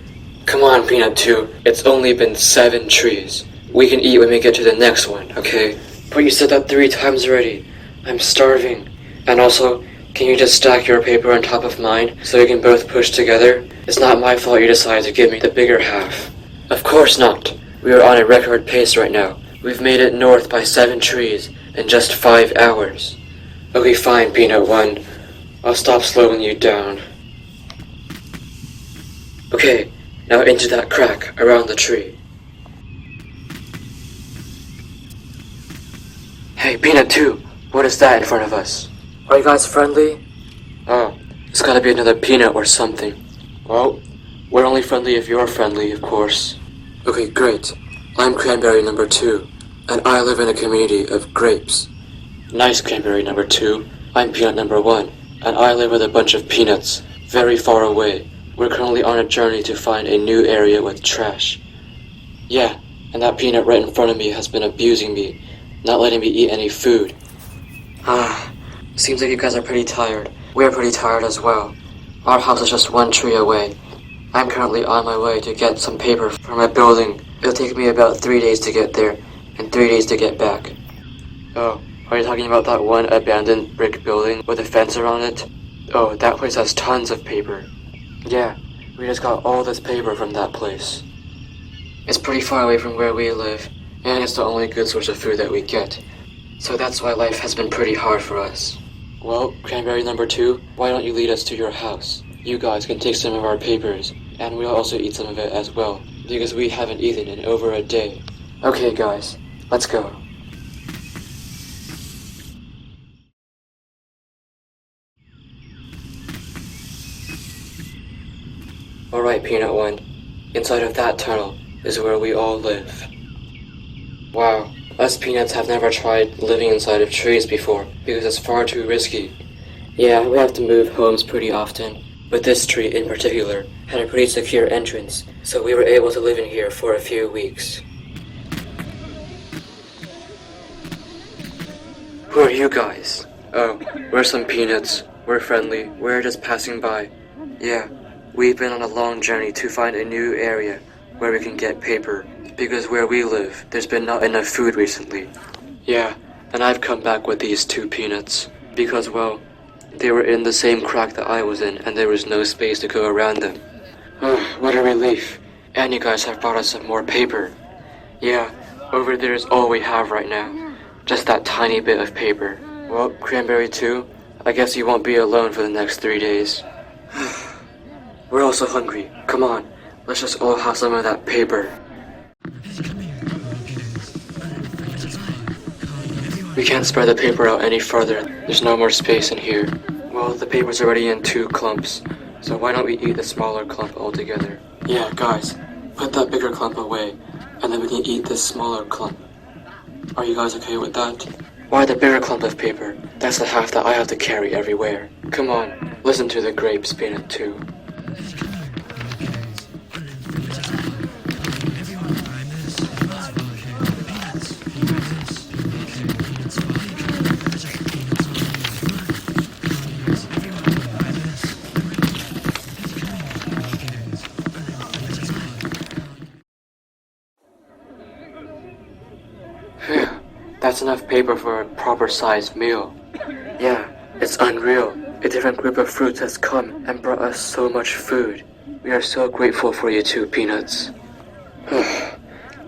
Come on, Peanut 2, it's only been 7 trees. We can eat when we get to the next one, okay? But you said that 3 times already. I'm starving. And also, can you just stack your paper on top of mine so we can both push together? It's not my fault you decided to give me the bigger half. Of course not. We are on a record pace right now. We've made it north by 7 trees in just 5 hours. Okay, fine, Peanut 1. I'll stop slowing you down. Okay, now into that crack around the tree. Hey, Peanut 2, what is that in front of us? Are you guys friendly? Oh, it's gotta be another peanut or something. Well, we're only friendly if you're friendly, of course. Okay, great. I'm Cranberry number 2, and I live in a community of grapes. Nice, Cranberry number 2. I'm Peanut number 1, and I live with a bunch of peanuts, very far away. We're currently on a journey to find a new area with trash. Yeah, and that peanut right in front of me has been abusing me, not letting me eat any food. Seems like you guys are pretty tired. We're pretty tired as well. Our house is just 1 tree away. I'm currently on my way to get some paper from a building. It'll take me about 3 days to get there, and 3 days to get back. Oh, are you talking about that one abandoned brick building with a fence around it? Oh, that place has tons of paper. Yeah, we just got all this paper from that place. It's pretty far away from where we live, and it's the only good source of food that we get. So that's why life has been pretty hard for us. Well, Cranberry number 2, why don't you lead us to your house? You guys can take some of our papers, and we'll also eat some of it as well, because we haven't eaten in over a day. Okay guys, let's go. Alright, Peanut 1, inside of that tunnel is where we all live. Wow, us peanuts have never tried living inside of trees before, because it's far too risky. Yeah, we have to move homes pretty often, but this tree in particular had a pretty secure entrance, so we were able to live in here for a few weeks. Who are you guys? Oh, we're some peanuts. We're friendly. We're just passing by. Yeah, we've been on a long journey to find a new area where we can get paper, because where we live, there's been not enough food recently. Yeah, and I've come back with these 2 peanuts, because, well, they were in the same crack that I was in, and there was no space to go around them. What a relief. And you guys have brought us some more paper. Yeah, over there is all we have right now. Just that tiny bit of paper. Well, Cranberry 2, I guess you won't be alone for the next 3 days. We're also hungry. Come on, let's just all have some of that paper. We can't spread the paper out any further. There's no more space in here. Well, the paper's already in 2 clumps, so why don't we eat the smaller clump altogether? Yeah, guys, put that bigger clump away, and then we can eat this smaller clump. Are you guys okay with that? Why the bigger clump of paper? That's the half that I have to carry everywhere. Come on, listen to the grapes, Peanut 2. That's enough paper for a proper-sized meal. Yeah, it's unreal. A different group of fruits has come and brought us so much food. We are so grateful for you too, Peanuts.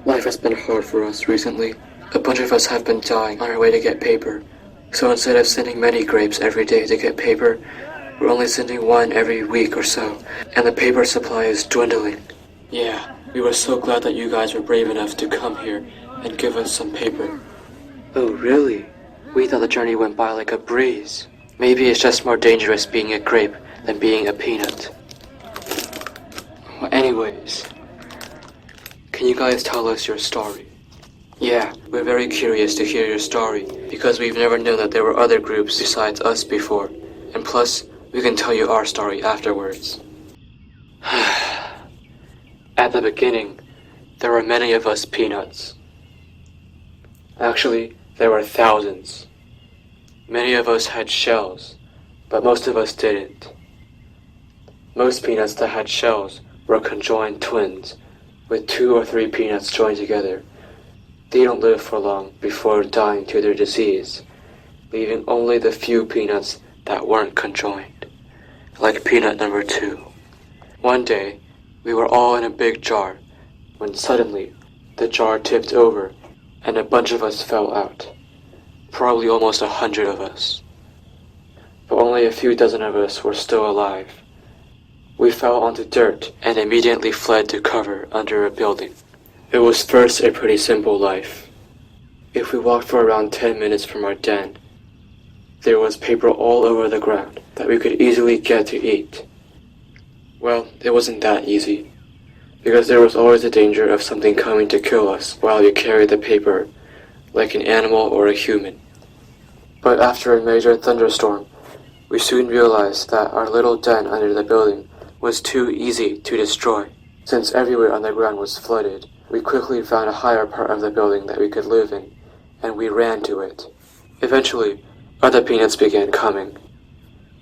Life has been hard for us recently. A bunch of us have been dying on our way to get paper. So instead of sending many grapes every day to get paper, we're only sending one every week or so, and the paper supply is dwindling. Yeah, we were so glad that you guys were brave enough to come here and give us some paper. Oh, really? We thought the journey went by like a breeze. Maybe it's just more dangerous being a grape than being a peanut. Well, anyways, can you guys tell us your story? Yeah, we're very curious to hear your story, because we've never known that there were other groups besides us before. And plus, we can tell you our story afterwards. At the beginning, there were many of us peanuts. Actually, there were thousands. Many of us had shells, but most of us didn't. Most peanuts that had shells were conjoined twins, with 2 or 3 peanuts joined together. They don't live for long before dying to their disease, leaving only the few peanuts that weren't conjoined, like peanut number 2. One day, we were all in a big jar, when suddenly, the jar tipped over, and a bunch of us fell out. Probably almost 100 of us. But only a few dozen of us were still alive. We fell onto dirt and immediately fled to cover under a building. It was first a pretty simple life. If we walked for around 10 minutes from our den, there was paper all over the ground that we could easily get to eat. Well, it wasn't that easy, because there was always the danger of something coming to kill us while we carried the paper, like an animal or a human. But after a major thunderstorm, we soon realized that our little den under the building was too easy to destroy. Since everywhere on the ground was flooded, we quickly found a higher part of the building that we could live in, and we ran to it. Eventually, other peanuts began coming.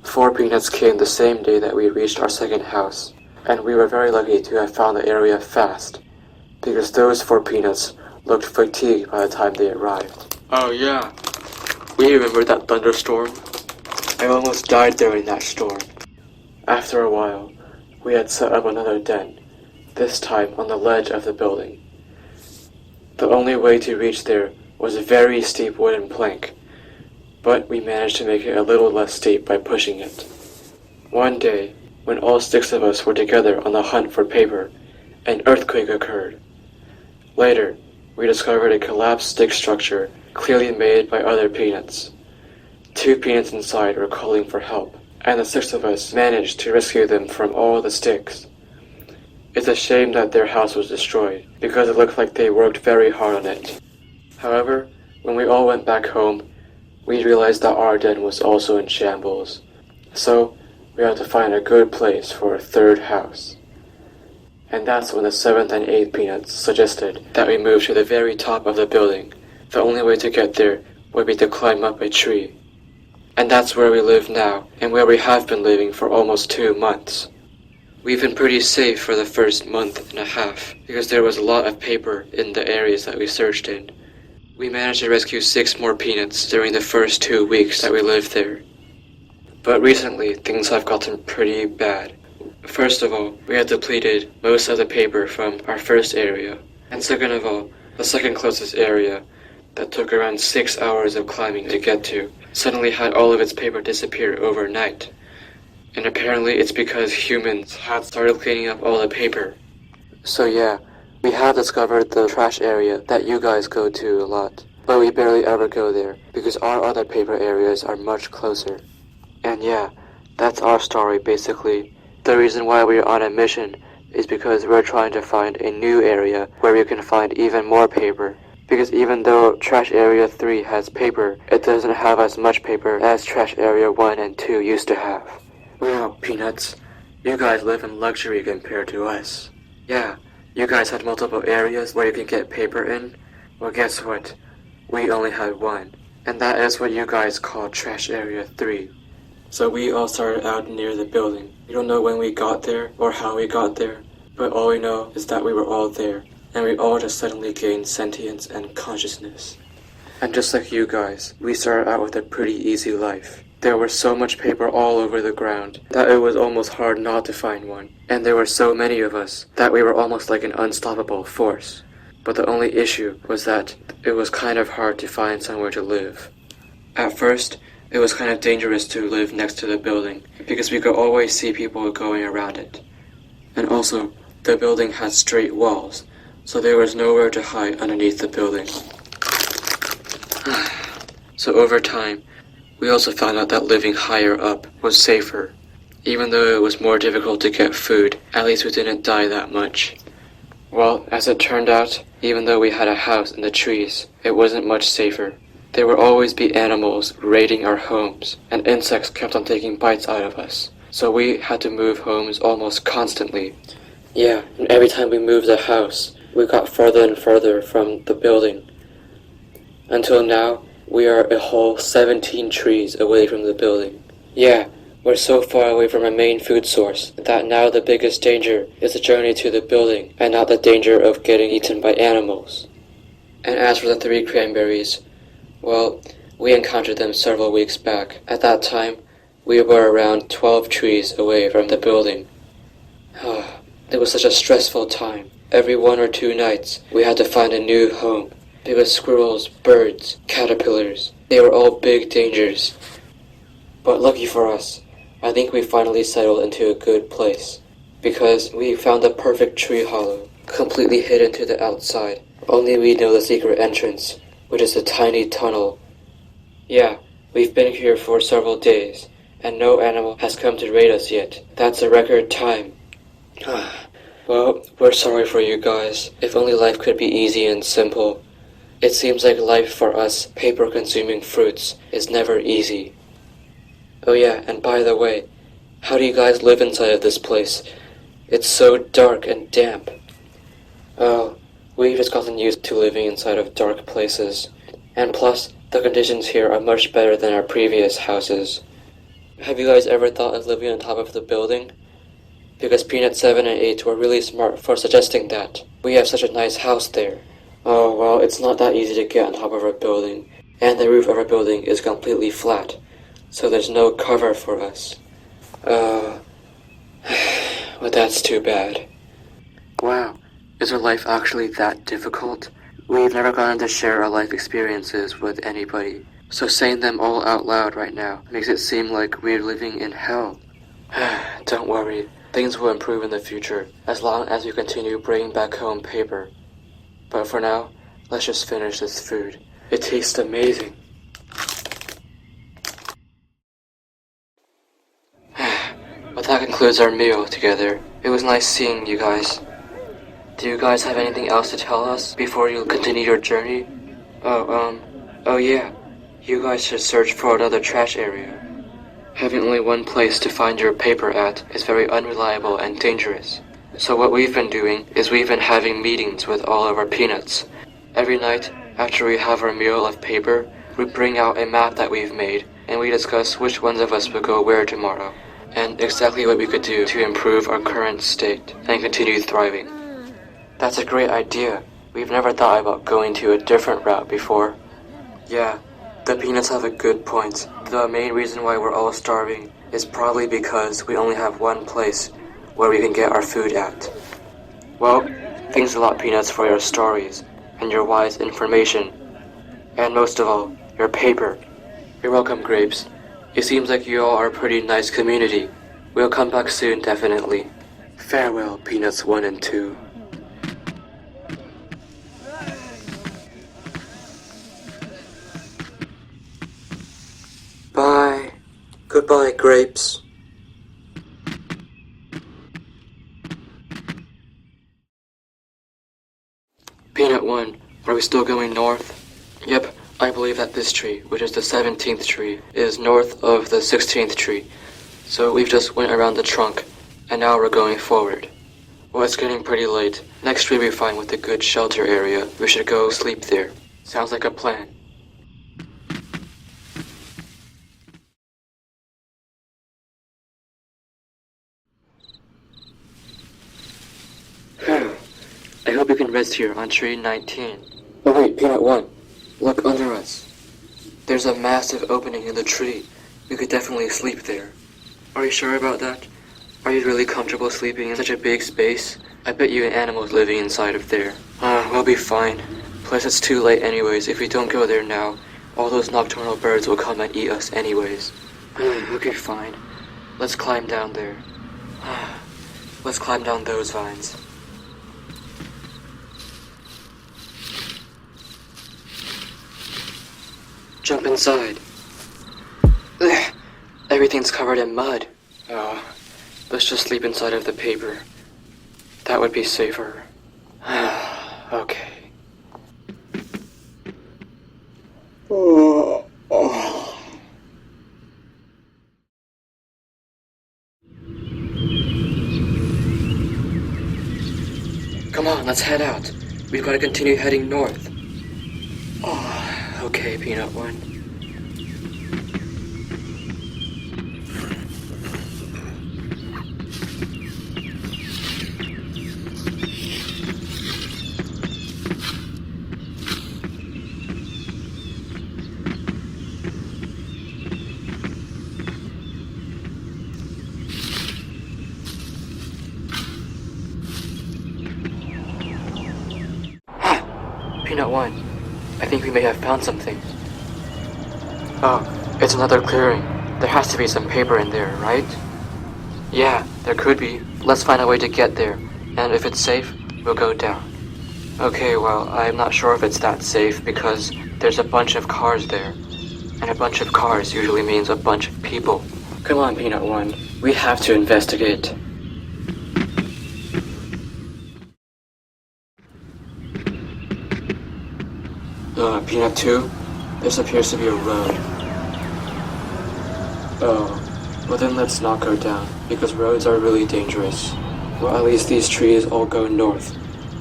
4 peanuts came the same day that we reached our second house, and we were very lucky to have found the area fast, because those 4 peanuts looked fatigued by the time they arrived. Oh yeah, we remember that thunderstorm? I almost died during that storm. After a while, we had set up another den, this time on the ledge of the building. The only way to reach there was a very steep wooden plank, but we managed to make it a little less steep by pushing it. One day, when all 6 of us were together on the hunt for paper, an earthquake occurred. Later, we discovered a collapsed stick structure clearly made by other peanuts. 2 peanuts inside were calling for help, and the 6 of us managed to rescue them from all the sticks. It's a shame that their house was destroyed, because it looked like they worked very hard on it. However, when we all went back home, we realized that our den was also in shambles. So, we had to find a good place for a 3rd house. And that's when the 7th and 8th peanuts suggested that we move to the very top of the building. The only way to get there would be to climb up a tree. And that's where we live now, and where we have been living for almost 2 months. We've been pretty safe for the first month and a half, because there was a lot of paper in the areas that we searched in. We managed to rescue 6 more peanuts during the first 2 weeks that we lived there. But recently, things have gotten pretty bad. First of all, we had depleted most of the paper from our first area. And second of all, the second closest area, that took around 6 hours of climbing to get to, suddenly had all of its paper disappear overnight. And apparently it's because humans had started cleaning up all the paper. So yeah, we have discovered the trash area that you guys go to a lot, but we barely ever go there, because our other paper areas are much closer. And yeah, that's our story basically. The reason why we are on a mission is because we're trying to find a new area where we can find even more paper. Because even though Trash Area 3 has paper, it doesn't have as much paper as Trash Area 1 and 2 used to have. Wow, Peanuts, you guys live in luxury compared to us. Yeah, you guys had multiple areas where you can get paper in. Well, guess what? We only had one, and that is what you guys call Trash Area 3. So we all started out near the building. We don't know when we got there or how we got there, but all we know is that we were all there, and we all just suddenly gained sentience and consciousness. And just like you guys, we started out with a pretty easy life. There was so much paper all over the ground that it was almost hard not to find one. And there were so many of us that we were almost like an unstoppable force. But the only issue was that it was kind of hard to find somewhere to live. At first, it was kind of dangerous to live next to the building because we could always see people going around it. And also, the building had straight walls, so there was nowhere to hide underneath the building. So over time, we also found out that living higher up was safer. Even though it was more difficult to get food, at least we didn't die that much. Well, as it turned out, even though we had a house in the trees, it wasn't much safer. There would always be animals raiding our homes, and insects kept on taking bites out of us. So we had to move homes almost constantly. Yeah, and every time we moved the house, we got further and further from the building. Until now, we are a whole 17 trees away from the building. Yeah, we're so far away from our main food source that now the biggest danger is the journey to the building and not the danger of getting eaten by animals. And as for the 3 cranberries, well, we encountered them several weeks back. At that time, we were around 12 trees away from the building. It was such a stressful time. Every 1 or 2 nights, we had to find a new home. Because squirrels, birds, caterpillars, they were all big dangers. But lucky for us, I think we finally settled into a good place. Because we found the perfect tree hollow, completely hidden to the outside. Only we know the secret entrance, which is a tiny tunnel. Yeah, we've been here for several days, and no animal has come to raid us yet. That's a record time. Well, we're sorry for you guys. If only life could be easy and simple. It seems like life for us, paper-consuming fruits, is never easy. Oh yeah, and by the way, how do you guys live inside of this place? It's so dark and damp. Oh, we've just gotten used to living inside of dark places. And plus, the conditions here are much better than our previous houses. Have you guys ever thought of living on top of the building? Because Peanut 7 and 8 were really smart for suggesting that. We have such a nice house there. Oh, well, it's not that easy to get on top of our building, and the roof of our building is completely flat, so there's no cover for us. Well, that's too bad. Wow, is our life actually that difficult? We've never gotten to share our life experiences with anybody, so saying them all out loud right now makes it seem like we're living in hell. Don't worry, things will improve in the future, as long as we continue bringing back home paper. But for now, let's just finish this food. It tastes amazing. Well, that concludes our meal together. It was nice seeing you guys. Do you guys have anything else to tell us before you continue your journey? Oh yeah. You guys should search for another trash area. Having only one place to find your paper at is very unreliable and dangerous. So what we've been doing is we've been having meetings with all of our peanuts. Every night, after we have our meal of paper, we bring out a map that we've made, and we discuss which ones of us will go where tomorrow, and exactly what we could do to improve our current state and continue thriving. That's a great idea. We've never thought about going to a different route before. Yeah, the peanuts have a good point. The main reason why we're all starving is probably because we only have one place where we can get our food at. Well, thanks a lot, Peanuts, for your stories and your wise information. And most of all, your paper. You're welcome, Grapes. It seems like you all are a pretty nice community. We'll come back soon, definitely. Farewell, Peanuts 1 and 2. Bye. Goodbye, Grapes. Peanut 1, are we still going north? Yep, I believe that this tree, which is the 17th tree, is north of the 16th tree. So we've just went around the trunk, and now we're going forward. Well, it's getting pretty late. Next tree we find with a good shelter area, we should go sleep there. Sounds like a plan. I hope you can rest here on tree 19. Oh wait, Peanut 1. Look under us. There's a massive opening in the tree. We could definitely sleep there. Are you sure about that? Are you really comfortable sleeping in such a big space? I bet you an animal's living inside of there. We'll be fine. Plus it's too late anyways. If we don't go there now, all those nocturnal birds will come and eat us anyways. Okay, fine. Let's climb down there. Let's climb down those vines. Jump inside. Ugh, everything's covered in mud. Oh, let's just sleep inside of the paper. That would be safer. Okay. Come on, let's head out. We've got to continue heading north. Okay, Peanut One. Peanut One, I think we may have found something. Oh, it's another clearing. There has to be some paper in there, right? Yeah, there could be. Let's find a way to get there, and if it's safe, we'll go down. Okay, well, I'm not sure if it's that safe because there's a bunch of cars there. And a bunch of cars usually means a bunch of people. Come on, Peanut One. We have to investigate. Peanut 2, this appears to be a road. Oh, well then let's not go down, because roads are really dangerous. Well, at least these trees all go north,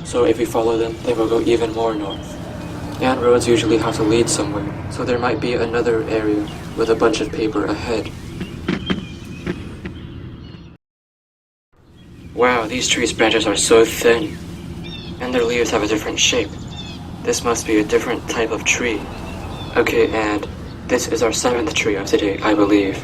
so if we follow them, they will go even more north. And roads usually have to lead somewhere, so there might be another area with a bunch of paper ahead. Wow, these trees' branches are so thin, and their leaves have a different shape. This must be a different type of tree. Okay, and this is our 7th tree of today, I believe.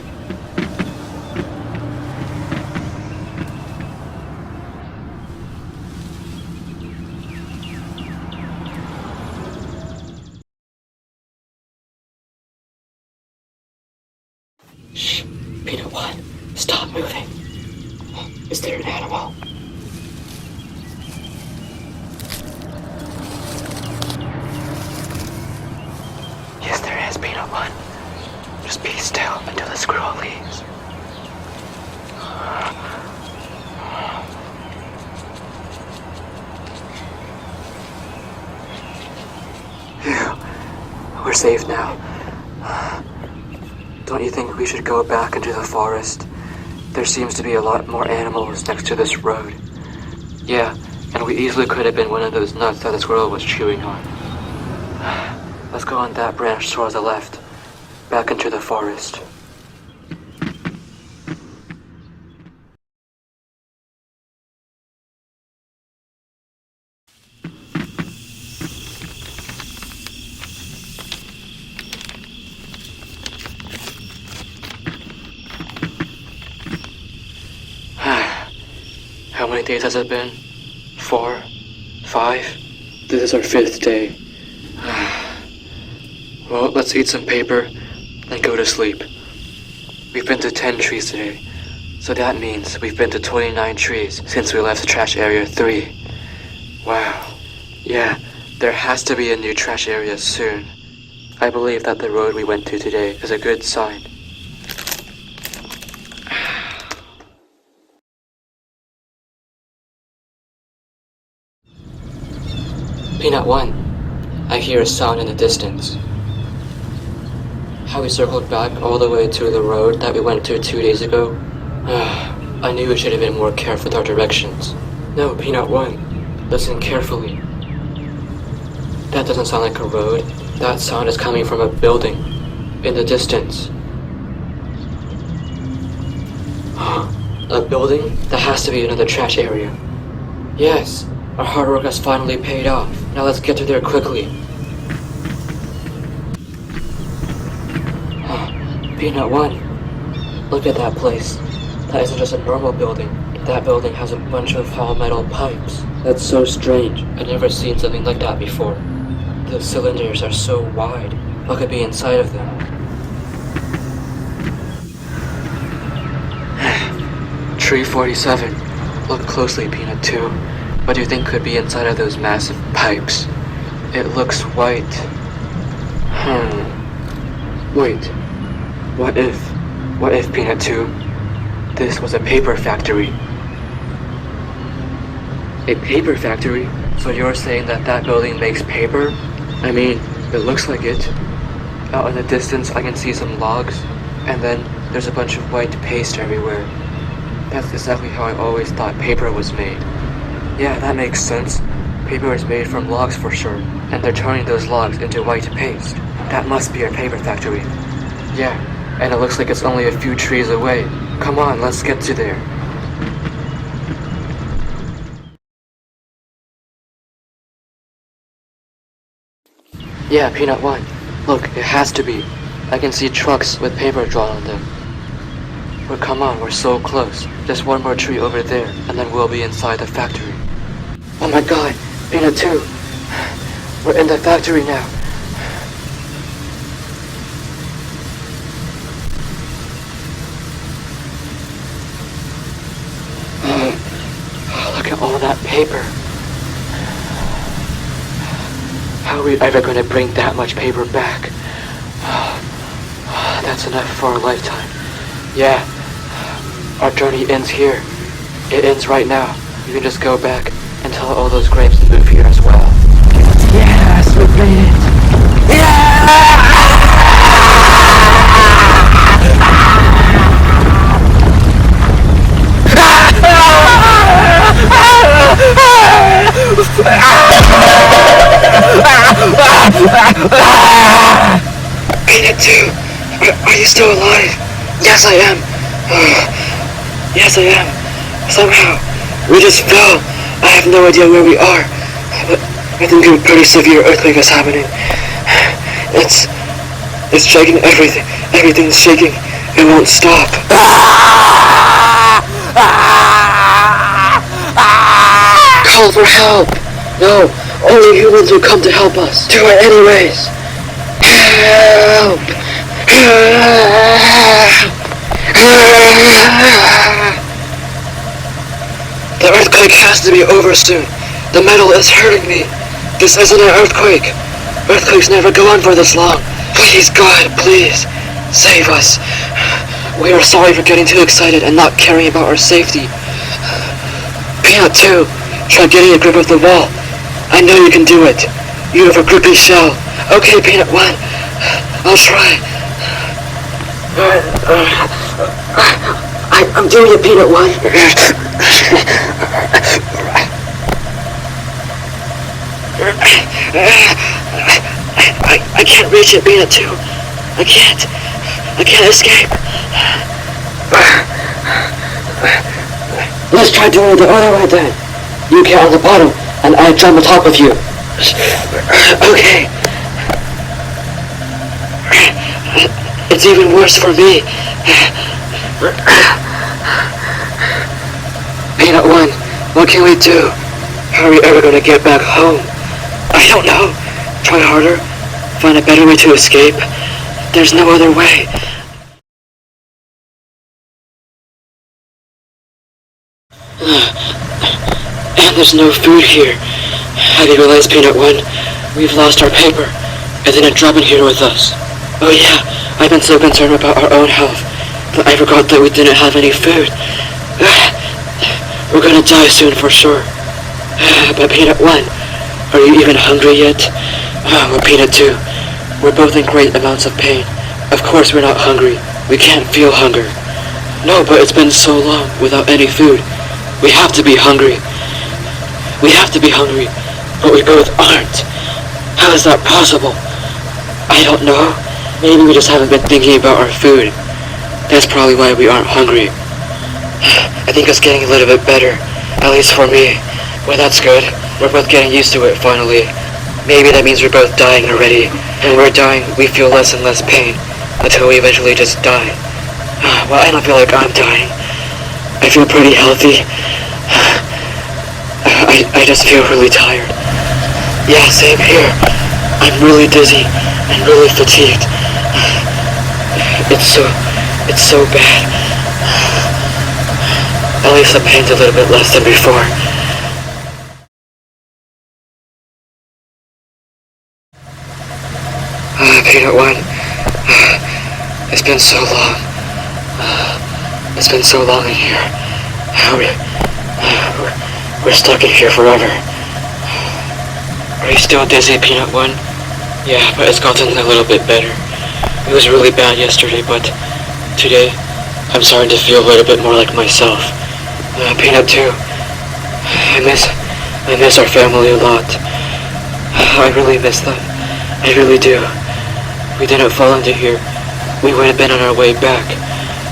Shh, Peanut One, stop moving. Is there an animal? Yes, there is, Peanut One. Just be still until the squirrel leaves. Phew. We're safe now. Don't you think we should go back into the forest? There seems to be a lot more animals next to this road. Yeah, and we easily could have been one of those nuts that the squirrel was chewing on. Let's go on that branch towards the left, back into the forest. How many days has it been? 4? 5? This is our 5th day. Well, let's eat some paper and go to sleep. We've been to 10 trees today, so that means we've been to 29 trees since we left trash area 3. Wow. Yeah, there has to be a new trash area soon. I believe that the road we went to today is a good sign. Peanut One, I hear a sound in the distance. How we circled back all the way to the road that we went to 2 days ago? I knew we should have been more careful with our directions. No, Peanut One, listen carefully. That doesn't sound like a road. That sound is coming from a building in the distance. A building? That has to be another trash area. Yes, our hard work has finally paid off. Now let's get to there quickly. Peanut One, look at that place. That isn't just a normal building. That building has a bunch of hollow metal pipes. That's so strange. I've never seen something like that before. The cylinders are so wide. What could be inside of them? 347. Look closely, Peanut 2. What do you think could be inside of those massive pipes? It looks white. Wait. What if, Peanut 2, this was a paper factory? A paper factory? So you're saying that that building makes paper? I mean, it looks like it. Out in the distance, I can see some logs, and then there's a bunch of white paste everywhere. That's exactly how I always thought paper was made. Yeah, that makes sense. Paper is made from logs for sure, and they're turning those logs into white paste. That must be a paper factory. Yeah, and it looks like it's only a few trees away. Come on, let's get to there. Yeah, Peanut One. Look, it has to be. I can see trucks with paper drawn on them. But come on, we're so close. Just one more tree over there, and then we'll be inside the factory. Oh my god, Peanut 2. We're in the factory now. Look at all that paper. How are we ever going to bring that much paper back? That's enough for our lifetime. Yeah, our journey ends here. It ends right now. You can just go back and tell all those grapes to move here as well. Yes, we made it! Yeah! Peanut 2, are you still alive? Yes, I am. Yes, I am. Somehow, we just fell. I have no idea where we are, but I think a pretty severe earthquake is happening. It's shaking everything. Everything's shaking. It won't stop. Call for help. No, only humans will come to help us. Do it anyways. Help! The earthquake has to be over soon. The metal is hurting me. This isn't an earthquake. Earthquakes never go on for this long. Please, God, please, save us. We are sorry for getting too excited and not caring about our safety. Peanut 2, try getting a grip of the wall. I know you can do it. You have a grippy shell. Okay, Peanut 1, I'll try. I'm doing it, Peanut 1. I can't reach it, Peanut 2. I can't escape. Let's try doing it the other way then. You get on the bottom, and I jump on top of you. Okay. It's even worse for me. Peanut 1, what can we do? How are we ever gonna get back home? I don't know. Try harder. Find a better way to escape. There's no other way. And there's no food here. Have you realized, Peanut 1? We've lost our paper. And didn't drop in here with us. Oh yeah, I've been so concerned about our own health that I forgot that we didn't have any food. We're gonna die soon for sure. But Peanut 1, are you even hungry yet? Well, Peanut 2, we're both in great amounts of pain. Of course we're not hungry. We can't feel hunger. No, but it's been so long without any food. We have to be hungry. We have to be hungry, but we both aren't. How is that possible? I don't know. Maybe we just haven't been thinking about our food. That's probably why we aren't hungry. I think it's getting a little bit better, at least for me. Well, that's good. We're both getting used to it finally. Maybe that means we're both dying already. When we're dying, we feel less and less pain. until we eventually just die. Well, I don't feel like I'm dying. I feel pretty healthy. I just feel really tired. Yeah, same here. I'm really dizzy and really fatigued. It's so bad. At least the pain's a little bit less than before. Peanut One, it's been so long. It's been so long in here. We're stuck in here forever. Are you still dizzy, Peanut One? Yeah, but it's gotten a little bit better. It was really bad yesterday, but today I'm starting to feel a little bit more like myself. Peanut Two, I miss our family a lot. I really miss them. I really do. We didn't fall into here. We would have been on our way back.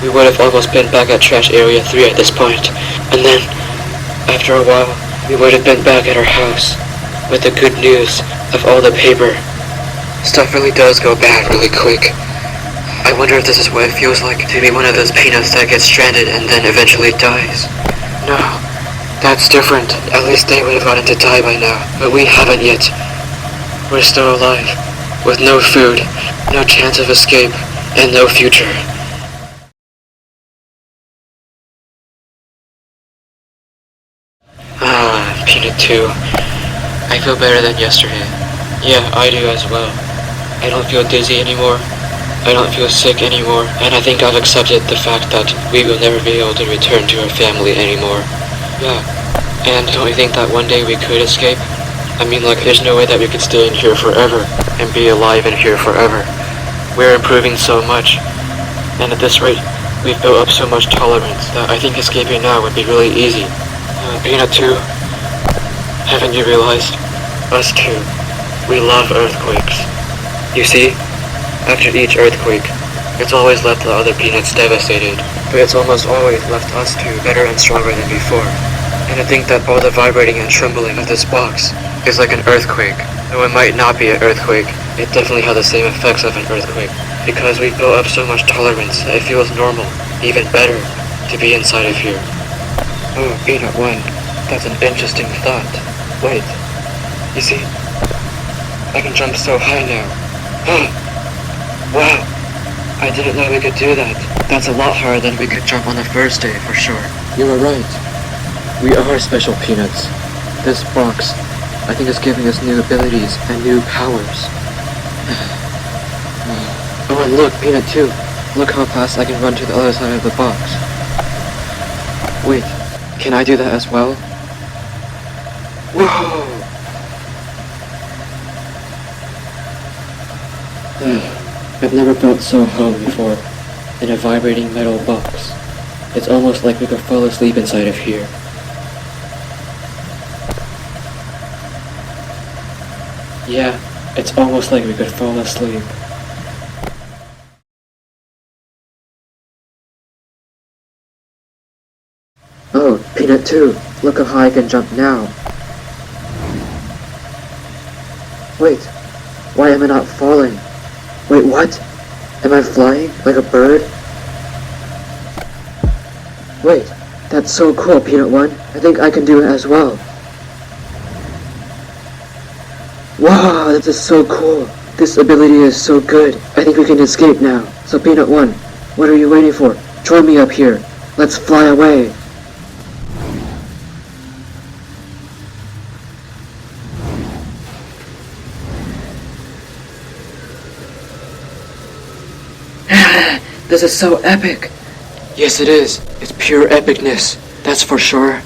We would have almost been back at Trash Area 3 at this point. And then, after a while, we would have been back at our house with the good news of all the paper. Stuff really does go bad really quick. I wonder if this is what it feels like to be one of those peanuts that gets stranded and then eventually dies. No, that's different. At least they would have gotten to die by now, but we haven't yet. We're still alive, with no food, no chance of escape, and no future. Peanut 2. I feel better than yesterday. Yeah, I do as well. I don't feel dizzy anymore. I don't feel sick anymore, and I think I've accepted the fact that we will never be able to return to our family anymore. Yeah, and don't you think that one day we could escape? I mean, like, there's no way that we could stay in here forever and be alive in here forever. We're improving so much, and at this rate, we've built up so much tolerance that I think escaping now would be really easy. Peanut 2, haven't you realized? Us too. We love earthquakes. You see, after each earthquake, it's always left the other peanuts devastated, but it's almost always left us two better and stronger than before. And I think that all the vibrating and trembling of this box is like an earthquake. Though it might not be an earthquake, it definitely has the same effects of an earthquake, because we built up so much tolerance that it feels normal, even better, to be inside of here. Oh, Peanut 1, that's an interesting thought. Wait, you see, I can jump so high now. Wow, I didn't know we could do that. That's a lot harder than we could jump on the first day, for sure. You were right. We are special peanuts. This box, I think, is giving us new abilities and new powers. Oh, and look, Peanut 2. Look how fast I can run to the other side of the box. Wait, can I do that as well? Whoa! I've never felt so home before, in a vibrating metal box. It's almost like we could fall asleep inside of here. Yeah, it's almost like we could fall asleep. Oh, Peanut 2, look how high I can jump now. Wait, why am I not falling? Wait, what? Am I flying like a bird? Wait, that's so cool, Peanut 1. I think I can do it as well. Wow, this is so cool. This ability is so good. I think we can escape now. So Peanut 1, what are you waiting for? Join me up here. Let's fly away. This is so epic. Yes, it is. It's pure epicness. That's for sure.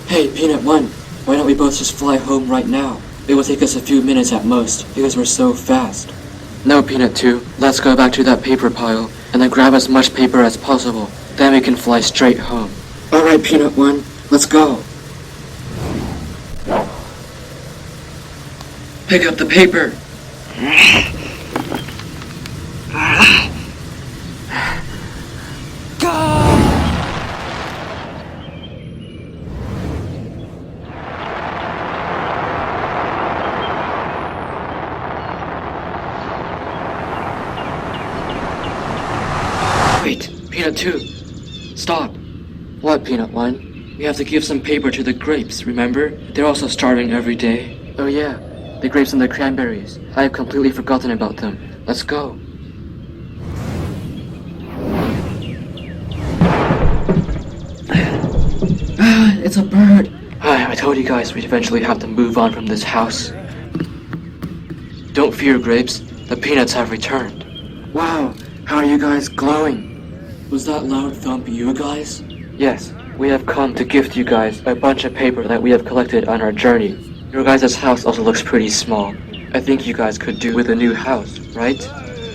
Hey, Peanut 1, why don't we both just fly home right now? It will take us a few minutes at most, because we're so fast. No, Peanut 2, let's go back to that paper pile, and then grab as much paper as possible. Then we can fly straight home. Alright, Peanut 1, let's go. Pick up the paper. Wait, Peanut 2. Stop. What, Peanut 1? We have to give some paper to the grapes, remember? They're also starving every day. Oh yeah, the grapes and the cranberries. I have completely forgotten about them. Let's go. It's a bird. I told you guys we'd eventually have to move on from this house. Don't fear, grapes. The peanuts have returned. Wow, how are you guys glowing? Was that loud thump you guys? Yes, we have come to gift you guys a bunch of paper that we have collected on our journey. Your guys' house also looks pretty small. I think you guys could do with a new house, right?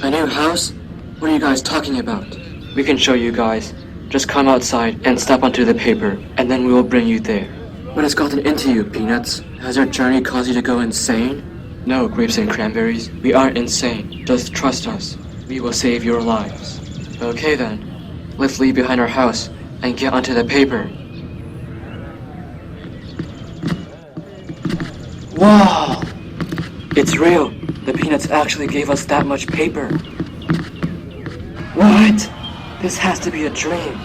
A new house? What are you guys talking about? We can show you guys. Just come outside and step onto the paper, and then we will bring you there. What has gotten into you, Peanuts? Has your journey caused you to go insane? No, grapes and cranberries, we aren't insane. Just trust us. We will save your lives. Okay then, let's leave behind our house and get onto the paper. Wow! It's real. The Peanuts actually gave us that much paper. What? This has to be a dream.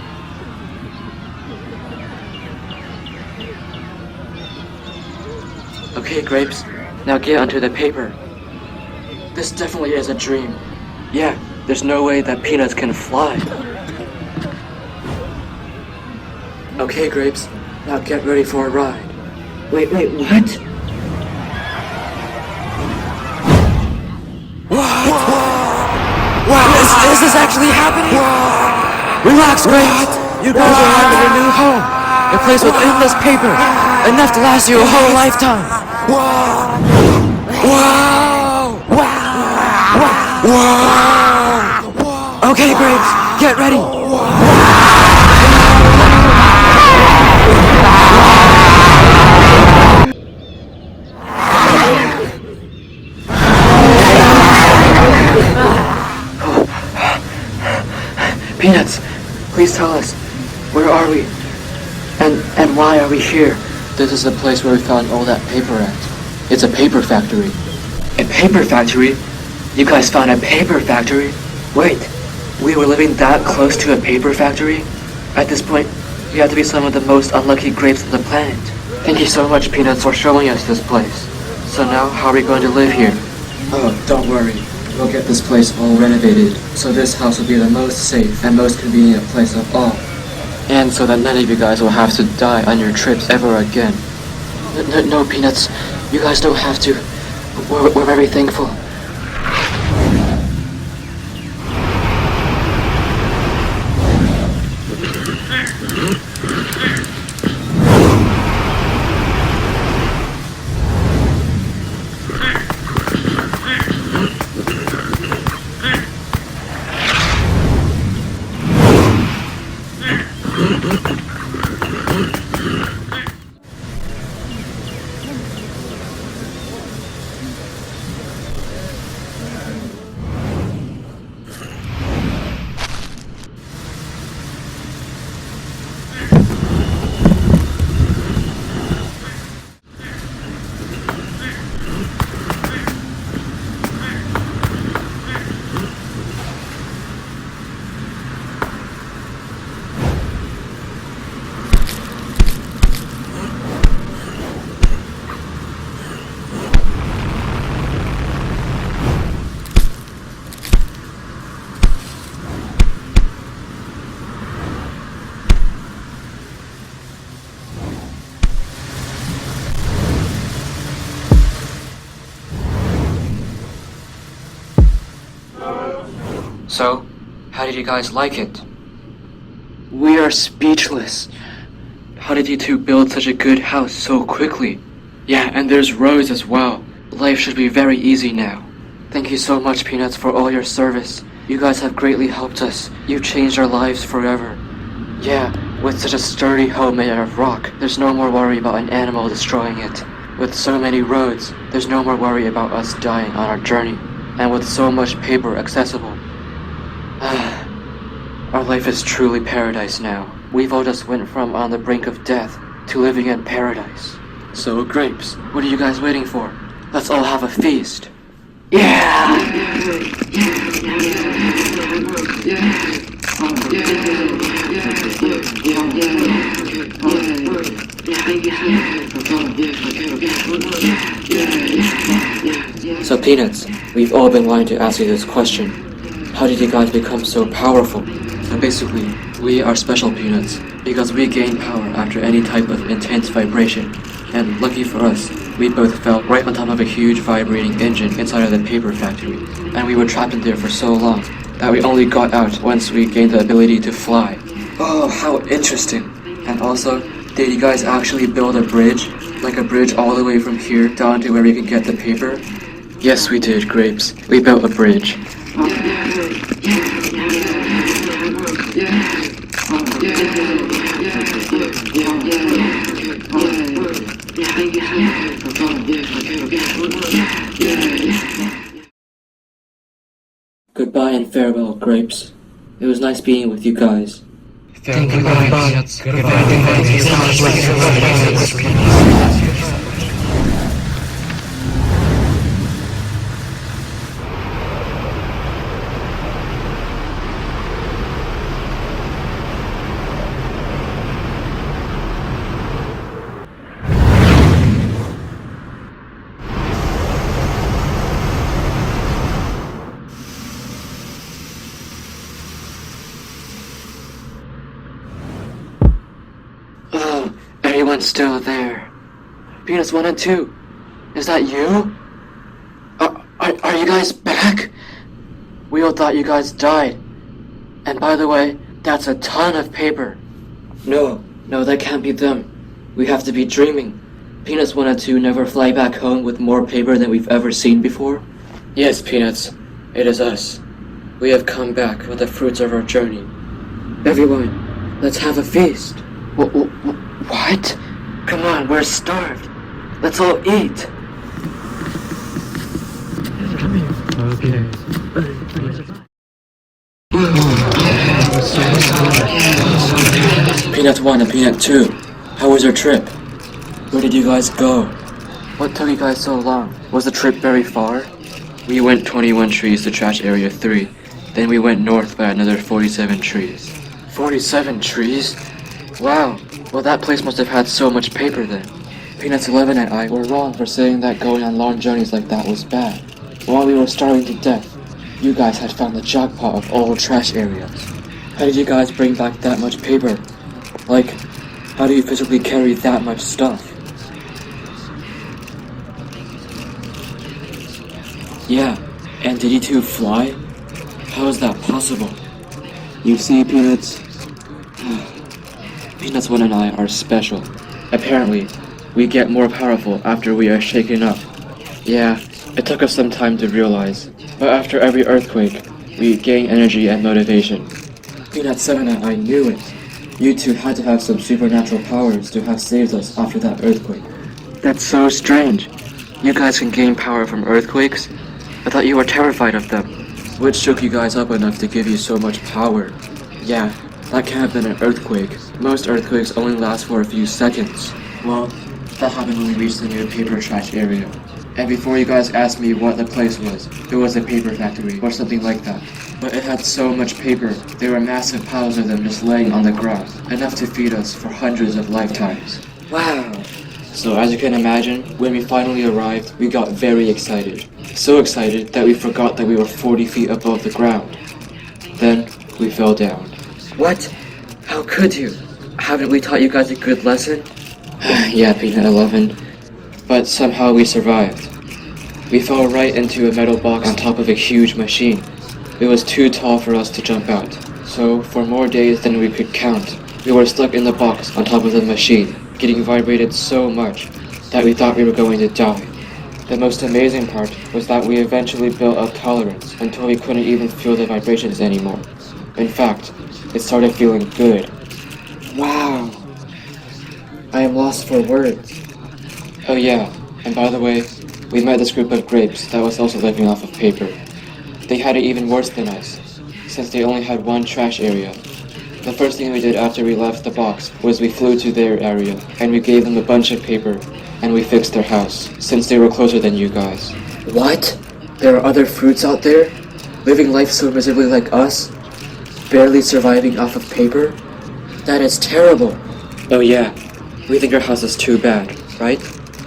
Okay, Grapes, now get onto the paper. This definitely is a dream. Yeah, there's no way that Peanuts can fly. Okay, Grapes, now get ready for a ride. Wait, what?
Wow, is this actually happening? Relax, Grapes. You guys are having a new home. A place with endless paper. Enough to last you a whole lifetime. Wow! Okay, Grapes, get ready.
Peanuts, please tell us, where are we? And why are we here? This is the place where we found all that paper at. It's a paper factory. A paper factory? You guys found a paper factory? Wait, we were living that close to a paper factory? At this point, we have to be some of the most unlucky grapes on the planet. Thank you so much, Peanuts, for showing us this place. So now, how are we going to live here? Oh, don't worry. We'll get this place all renovated, so this house will be the most safe and most convenient place of all. And so that none of you guys will have to die on your trips ever again. No, Peanuts. You guys don't have to. We're very thankful. So, how did you guys like it? We are speechless. How did you two build such a good house so quickly? Yeah, and there's roads as well. Life should be very easy now. Thank you so much, Peanuts, for all your service. You guys have greatly helped us. You've changed our lives forever. Yeah, with such a sturdy home made out of rock, there's no more worry about an animal destroying it. With so many roads, there's no more worry about us dying on our journey. And with so much paper accessible, our life is truly paradise now. We've all just went from on the brink of death to living in paradise. So, Grapes, what are you guys waiting for? Let's all have a feast. Yeah! So Peanuts, we've all been wanting to ask you this question. How did you guys become so powerful? So basically, we are special Peanuts because we gain power after any type of intense vibration. And lucky for us, we both fell right on top of a huge vibrating engine inside of the paper factory. And we were trapped in there for so long that we only got out once we gained the ability to fly. Oh, how interesting. And also, did you guys actually build a bridge? Like a bridge all the way from here down to where we could get the paper? Yes, we did, Grapes. We built a bridge. Goodbye and farewell, Grapes. It was nice being with you guys.
Goodbye.
Oh, everyone's still there. Peanuts 1 and 2. Is that you? Are you guys back? We all thought you guys died. And by the way, that's a ton of paper. No, that can't be them. We have to be dreaming. Peanuts 1 and 2 never fly back home with more paper than we've ever seen before? Yes, Peanuts. It is us. We have come back with the fruits of our journey. Everyone, let's have a feast. What? Come on, we're starved. Let's all eat.
Come here. Okay.
Peanut 1 and Peanut 2, how was your trip? Where did you guys go? What took you guys so long? Was the trip very far? We went 21 trees to trash area 3. Then we went north by another 47 trees. 47 trees? Wow, well that place must have had so much paper then. Peanuts 11 and I were wrong for saying that going on long journeys like that was bad. While we were starving to death, you guys had found the jackpot of all trash areas. How did you guys bring back that much paper? Like, how do you physically carry that much stuff? Yeah, and did you two fly? How is that possible? You see, Peanuts? Peanuts 1 and I are special. Apparently, we get more powerful after we are shaken up. Yeah, it took us some time to realize, but after every earthquake, we gain energy and motivation. Peanut 7 and I knew it. You two had to have some supernatural powers to have saved us after that earthquake. That's so strange. You guys can gain power from earthquakes? I thought you were terrified of them. What shook you guys up enough to give you so much power? Yeah, that can't have been an earthquake. Most earthquakes only last for a few seconds. Well, that happened when we reached the new paper trash area. And before you guys asked me what the place was, it was a paper factory or something like that. But it had so much paper, there were massive piles of them just laying on the ground, enough to feed us for hundreds of lifetimes. Wow! So as you can imagine, when we finally arrived, we got very excited. So excited that we forgot that we were 40 feet above the ground. Then, we fell down. What? How could you? Haven't we taught you guys a good lesson? Yeah, Peanut 11. But somehow we survived. We fell right into a metal box on top of a huge machine. It was too tall for us to jump out. So, for more days than we could count, we were stuck in the box on top of the machine, getting vibrated so much that we thought we were going to die. The most amazing part was that we eventually built up tolerance until we couldn't even feel the vibrations anymore. In fact, it started feeling good. Wow! I am lost for words. Oh yeah, and by the way, we met this group of grapes that was also living off of paper. They had it even worse than us, since they only had one trash area. The first thing we did after we left the box was we flew to their area, and we gave them a bunch of paper, and we fixed their house, since they were closer than you guys. What? There are other fruits out there? Living life so miserably like us? barely surviving off of paper? That is terrible. Oh yeah, we think our house is too bad, right?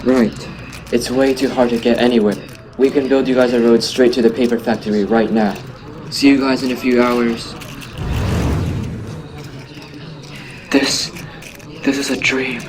Right. It's way too hard to get anywhere. We can build you guys a road straight to the paper factory right now. See you guys in a few hours. This is a dream.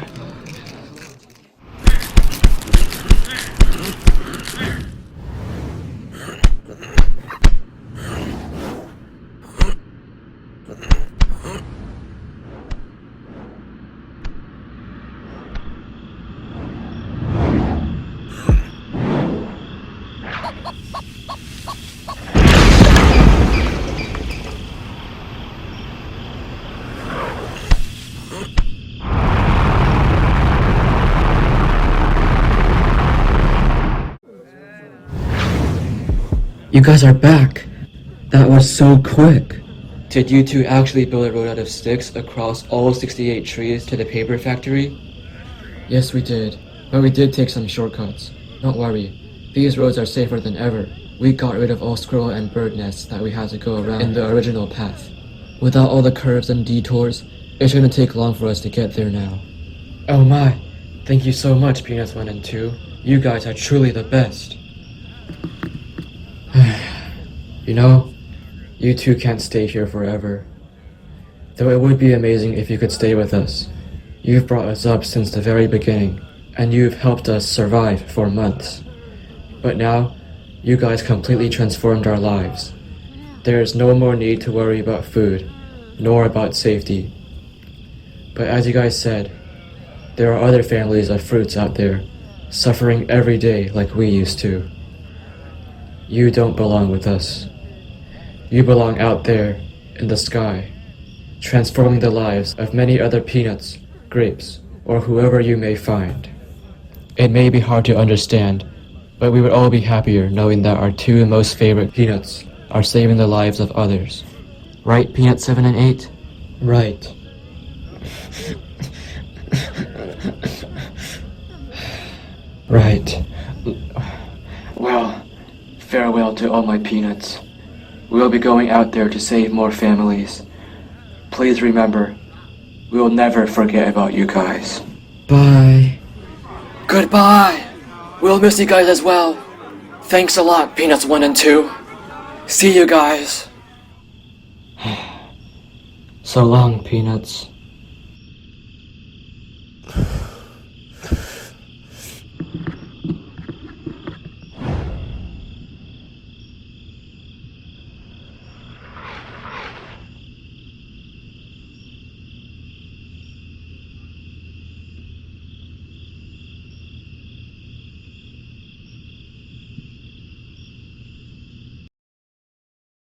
You guys are back. That was so quick. Did you two actually build a road out of sticks across all 68 trees to the paper factory? Yes, we did. But we did take some shortcuts. Don't worry. These roads are safer than ever. We got rid of all squirrel and bird nests that we had to go around in the original path. Without all the curves and detours, it shouldn't take long for us to get there now. Oh my. Thank you so much, Peanuts 1 and 2. You guys are truly the best. You know, you two can't stay here forever. Though it would be amazing if you could stay with us. You've brought us up since the very beginning, and you've helped us survive for months. But now, you guys completely transformed our lives. There is no more need to worry about food, nor about safety. But as you guys said, there are other families of fruits out there, suffering every day like we used to. You don't belong with us. You belong out there, in the sky, transforming the lives of many other peanuts, grapes, or whoever you may find. It may be hard to understand, but we would all be happier knowing that our two most favorite peanuts are saving the lives of others. Right, Peanut 7 and 8? Right. Right. Well, farewell to all my peanuts. We'll be going out there to save more families. Please remember, we'll never forget about you guys. Bye. Goodbye! We'll miss you guys as well. Thanks a lot, Peanuts 1 and 2. See you guys. So long, Peanuts.